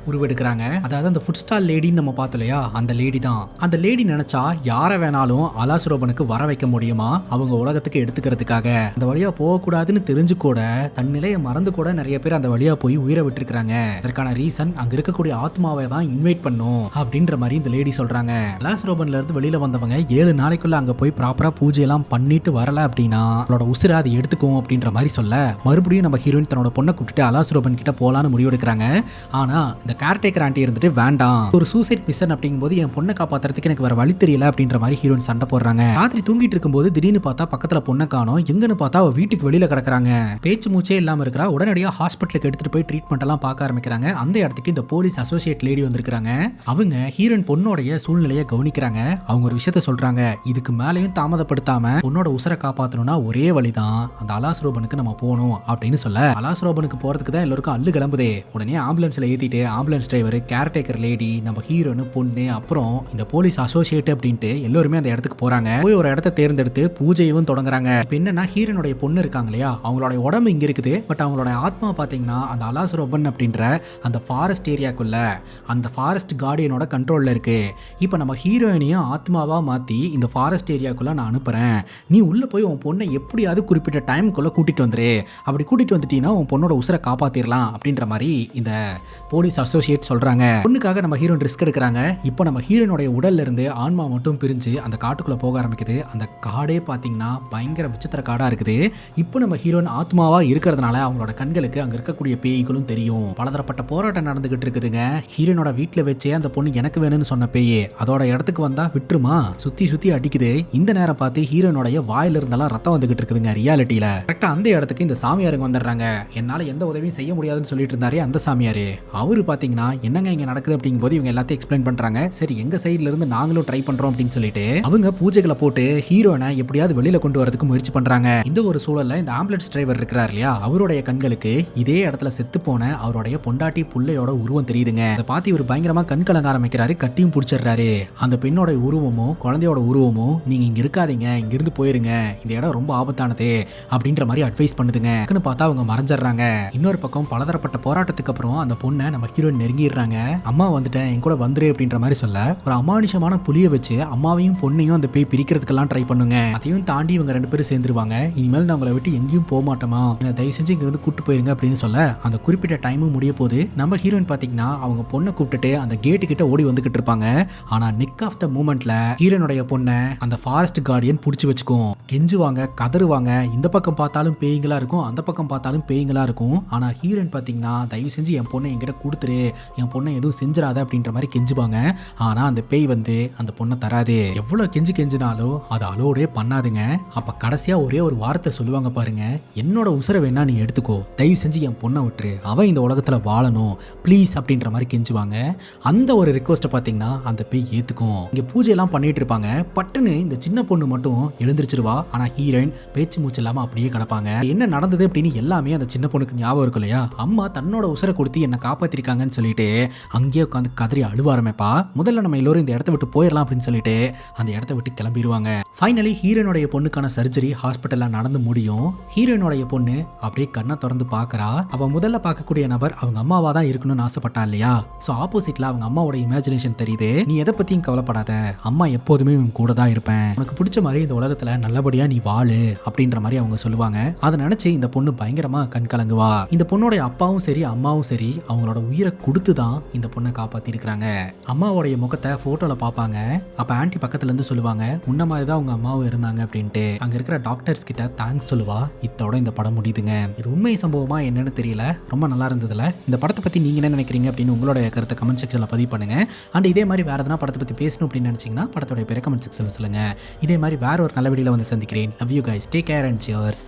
உருவெடுக்கிறாங்க. அதாவது அந்த ஃபுட் ஸ்டால் லேடின்னு நம்ம பார்த்தோம் இல்லையா, அந்த லேடி தான். அந்த லேடி நினைச்சா யாரை வேணாலும் அலாஸ்ரோபனுக்கு வர வைக்க முடியுமா, அவங்க உலகத்துக்கு எடுத்துக்கிறதுக்காக. அந்த வழியா போகக்கூடாதுன்னு தெரிஞ்சு கூட தன் நிலையை மறந்து கூட நிறைய பேர் அந்த வழியா போய் உயிரை விட்டுருக்காங்க. அதற்கான ரீசன் அங்க இருக்கக்கூடிய ஆத்மாவை தான் இன்வைட் பண்ணும் அப்படின்ற மாதிரி இந்த லேடி சொல்றாங்க. அலாஸ்ரோபன்ல இருந்து வெளியில வந்தவங்க 7 நாளைக்குள்ள அங்க போய் ப்ராப்பரா பூஜை எல்லாம் பண்ணிட்டு வரல அப்படின்னா அவளோட உசிரை அதை எடுத்துக்கும் அப்படின்ற மாதிரி சொல்ல, மறுபடியும் நம்ம ஹீரோயின் தன்னோட பொண்ணை கூப்பிட்டு அலாஸ்ரோபன் கிட்ட போலான்னு முடிவெடுக்கிறாங்க. ஆனா இந்த கேர்டேக்கர் ஆண்டி இருந்துட்டு வேண்டாம், ஒரு சூசைட் மிஷன் அப்படிங்கும்போது என் பொண்ணை காப்பாத்துறதுக்கு எனக்கு வேற வழி தெரியல அப்படின்ற மாதிரி ஹீரோயின் சண்டை போடுறாங்க. ராத்திரி தூங்கிட்டு இருக்கும்போது திடீர்னு பார்த்தா பக்கத்துல பொண்ணை காணோம். எங்கன்னு பார்த்தா அவ வீட்டுக்கு வெளியில கிடக்குறாங்க. பேச்சு மூச்சே இல்லாம இருக்கிறா. உடனடியா ஹாஸ்பிட்டலுக்கு எடுத்துட்டு போய் ட்ரீட்மெண்ட் எல்லாம் பார்க்க ஆரம்பிக்கிறாங்க. அந்த இடத்துக்கு இந்த போலீஸ் அசோசியேட் லேடி வந்திருக்காங்க. அவங்க ஹீரோயின் பொண்ணோடைய சூழ்நிலையை கவனிக்கிறாங்க. அவங்க ஒரு விஷயத்த சொல்றாங்க, இதுக்கு மேலையும் தாமதப்படுத்தாம பொண்ணோட உசுரை காப்பாத்தணும்னா ஒரே வழிதான், அந்த அலாஸ்ரோபனுக்கு நம்ம போகணும் அப்படின்னு சொல்ல, அலாஸ்ரோபனுக்கு போறதுக்கு தான் எல்லாருக்கும் அல்லு கிளம்புதே. உடனே ஆம்புலன்ஸ்ல ஏத்திட்டு ஆம்புலன்ஸ் டிரைவர், கேர்டேக்கர் லேடி, நம்ம ஹீரோனு, பொண்ணு, அப்புறம் இந்த போலீஸ் அசோசியேட் அப்படின்ட்டு எல்லாருமே அந்த இடத்துக்கு போறாங்க. போய் ஒரு இடத்த தேர்ந்தெடுத்து பூஜையும் தொடங்குறாங்க. இப்ப என்னன்னா ஹீரோனுடைய பொண்ணு இருக்காங்க இல்லையா, அவங்களோட உடம்பு இங்க இருக்குது. பட் அவங்களோட ஆத்மா பாத்தீங்கன்னா அந்த அலாஸ்ரோபன் அப்படின்ற அந்த ஃபாரஸ்ட் ஏரியாக்குள்ள அந்த ஃபாரஸ்ட் கார்டியனோட கண்ட்ரோல்ல இருக்கு. இப்ப நம்ம ஹீரோயினையும் ஆத்மாவா மாத்தி இந்த ஃபாரஸ்ட் ஏரியாக்குள்ள நான் அனுப்புறேன். நீ உள்ள போய் உன் பொண்ணை எப்படியாவது குறிப்பிட்ட டைமுக்குள்ள கூட்டிட்டு வந்துரு. அப்படி கூட்டிட்டு வந்துட்டீங்கன்னா உன் பொண்ணோட உசுரை காப்பாத்திரலாம் அப்படின்ற மாதிரி இந்த போலீஸ் அசோசியேட் சொல்றாங்க. பொண்ணுக்காக நம்ம ஹீரோயின் ரிஸ்க் எடுக்கிறாங்க. இப்போ நம்ம ஹீரோனுடைய உடல்ல இருந்து ஆன்மா மட்டும் பிரிஞ்சு அந்த காட்டுக்குள்ள போக ஆரம்பிக்குது. அந்த காடே பாத்தீங்கன்னா பயங்கர விசித்திர காடா இருக்குது. இப்போ நம்ம ஹீரோயின் ஆத்மாவா இருக்கிறதுனால அவங்களோட கண்களுக்கு அங்க இருக்கக்கூடிய பேய்களும் தெரியும். பலதரப்பட்ட போராட்டம் நடந்துகிட்டு இருக்குதுங்க. ஹீரோனோட வீட்டுல வச்சே அந்த பொண்ணு எனக்கு வேணும்னு சொன்ன பேயே அதோட இடத்துக்கு வந்தா விட்டுருமா, சுத்தி சுத்தி அடிக்குது. இந்த நேரம் பார்த்து ஹீரோனுடைய வாயில இருந்தெல்லாம் ரத்தம் வந்துகிட்டு இருக்குதுங்க ரியாலிட்டியில. கரெக்டா அந்த இடத்துக்கு இந்த சாமியாருங்க வந்துடுறாங்க. என்னால எந்த உதவியும் செய்ய முடியாதுன்னு சொல்லிட்டு இருந்தாரு அந்த சாமியாரு. அவரு பாத்தீங்கன்னா என்னங்க இங்க நடக்குது அப்படிங்கும் போது இவங்க எல்லாத்தையும் எக்ஸ்பிளைன் பண்றாங்க. சரி எங்க சைடுல இருந்து நாங்களும் ட்ரை பண்றோம் அப்படின்னு சொல்லிட்டு அவங்க பூஜைகளை போட்டு ஹீரோனை எப்படியாவது வெளியில கொண்டு வரதுக்கு முயற்சி பண்றாங்க. இந்த ஒரு சூழல்ல இந்த ஆம்புலன்ஸ் டிரைவர் இருக்கிறார் இல்லையா, அவருடைய கண்களுக்கு இதே இடத்துல செத்து போன அவருடைய பொண்டாட்டி புள்ளையோட உருவம் தெரியுதுங்க. அதை பார்த்து இவர் பயங்கரமா கண் கலங்க ஆரம்பிக்கிறாரு. கட்டியும் பிடிச்சிடுறாரு. அந்த பெண்ணோட உருவமும் குழந்தையோட உருவமும் நீங்க இங்க இருக்காதீங்க, இங்க இருந்து போயிருங்க, இந்த இடம் ரொம்ப ஆபத்தானது அப்படின்ற மாதிரி அட்வைஸ் பண்ணுதுங்க. பார்த்தா அவங்க மறைஞ்சிடறாங்க. இன்னொரு பக்கம் பலதரப்பட்ட போராட்டத்துக்கு அப்புறம் அந்த பொண்ணை நம்ம ஹீரோயின் நெருங்கிடுறாங்க. அம்மா வந்துட்டேன் என் கூட வந்துரு அப்படின்ற மாதிரி சொல்ல ஒரு அமானுஷமான புலியை வச்சு அம்மாவையும் பொண்ணையும் அந்த பேய் பிரிக்கிறதுக்கெல்லாம் ட்ரை பண்ணுங்க. அதையும் தாண்டி இவங்க 2 பேரும் சேர்ந்துருவாங்க. இனிமேல் நான் உங்களை விட்டு எங்கேயும் போக மாட்டோமா, தயவு செஞ்சு இங்க வந்து கூட்டு போயிருங்க அப்படின்னு சொல்ல அந்த குறிப்பிட்ட டைமும் முடிய போது நம்ம ஹீரோயின் பாத்தீங்கன்னா அவங்க பொண்ணை கூப்பிட்டுட்டு அந்த கேட்டு கிட்ட ஓடி வந்துகிட்டு இருப்பாங்க. ஆனா நிக் ஆஃப் த மூமெண்ட்ல ஹீரோனுடைய பொண்ணை அந்த ஃபாரஸ்ட் கார்டியன் புடிச்சு வச்சுக்கும். கெஞ்சுவாங்க, கதறுவாங்க. இந்த பக்கம் பார்த்தாலும் பேய்களா இருக்கும், அந்த பக்கம் பார்த்தாலும் பேய்களா இருக்கும். ஆனா ஹீரோயின் பாத்தீங்கன்னா தயவு செஞ்சு என் பொண்ணை என்கிட்ட கொடுத்துரு, என் பொண்ணை எதுவும் செஞ்சிடாத அப்படின்ற மாதிரி கெஞ்சுவாங்க. ஆனா அந்த பேய் வந்து அந்த பொண்ணை தராது. எவ்வளவு கெஞ்சினாலும் அது அலோடே பண்ணாதுங்க. அப்ப கடைசியா ஒரே ஒரு வார்த்தை சொல்லுவாங்க பாருங்க, என்னோட உசுரை வேணா நீ எடுத்துக்கோ, தயவு செஞ்சு என் பொண்ணை விட்டுரு, அவ இந்த உலகத்துல வாழணும் ப்ளீஸ் அப்படின்ற மாதிரி கெஞ்சுவாங்க. அந்த ஒரு ரிக்வெஸ்ட்டை பாத்தீங்கன்னா அந்த பேய் ஏத்துக்கும். இங்க பூஜை எல்லாம் பண்ணிட்டு இருப்பாங்க. பட்டுன்னு இந்த சின்ன பொண்ணு மட்டும் எழுந்திருச்சிருவா. ஆனா ஹீரோயின் பேச்சு மூச்சு இல்லாம அப்படியே கிடப்பாங்க. என்ன நடந்தது அப்படின்னு எல்லாமே அந்த சின்ன பொண்ணுக்கு ஞாபகம் இருக்கும் இல்லையா. அம்மா தன்னோட உசுரை கொடுத்து என்ன காப்பாத்திருக்காங்கன்னு சொல்லிட்டு அங்கேயே உட்காந்து கதறி அழுவ ஆரம்பிப்பா. முதல்ல நம்ம எல்லோரும் இந்த இடத்த விட்டு போயிடலாம் அப்படின்னு சொல்லிட்டு அந்த இடத்த விட்டு கிளம்பிடுவாங்க. ஃபைனலி ஹீரோனுடைய பொண்ணுக்கான சர்ஜரி ஹாஸ்பிட்டல்ல நடந்து முடியும். ஹீரோனுடைய பொண்ணு அப்படியே கண்ணை திறந்து பாக்குறா. அவ முதல்ல பார்க்கக்கூடிய நபர் அவங்க அம்மாவா தான் இருக்கணும்னு ஆசைப்பட்டா இல்லையா. சோ ஆப்போசிட்ல அவங்க அம்மாவோட இமேஜினேஷன் தெரியுது. நீ எதை பத்தியும் கவலைப்படாத, அம்மா எப்போதுமே உன் கூட தான் இருப்பேன், உனக்கு பிடிச்ச மாதிரி இந்த உலகத்துல நல்லபடியா நீ வாழு அப்படின்ற மாதிரி அவங்க சொல்லுவாங்க. அதை நினைச்சு இந்த பொண்ணு பயங்கரமா கண் கலங்குவா. இந்த பொண்ணோட அப்பாவும் சரி அம்மாவும் சரி அவங்களோட உயிரை கொடுத்து தான் இந்த பொண்ணை காப்பாத்தி இருக்காங்க. அம்மாவோடைய முகத்தை போட்டோல பாப்பாங்க. அப்ப ஆன்டி பக்கத்துல இருந்து சொல்லுவாங்க, உன்ன மாதிரி தான் உங்க அம்மாவும் இருந்தாங்க அப்படின்ட்டு. அங்க இருக்கிற டாக்டர்ஸ் கிட்ட தேங்க்ஸ் சொல்லுவா. இத்தோட இந்த படம் முடியுதுங்க. இது உண்மை சம்பவமா என்னன்னு தெரியல, ரொம்ப நல்லா இருந்ததுல. இந்த படத்தை பத்தி நீங்க என்ன நினைக்கிறீங்க அப்படின்னு உங்களோட கருத்தை கமெண்ட் செக்ஷன்ல பதிவு பண்ணுங்க. அண்ட் இதே மாதிரி வேற எதனா படத்தை பத்தி பேசணும் அப்படின்னு நினைச்சீங்கன்னா படத்தோட பேரை கமெண்ட் செக்ஷன்ல சொல்லுங்க. இதே மாதிரி வேற ஒரு நல்ல வீடியோல வந்து சந்திக்கிறேன். Love you guys, take care and cheers.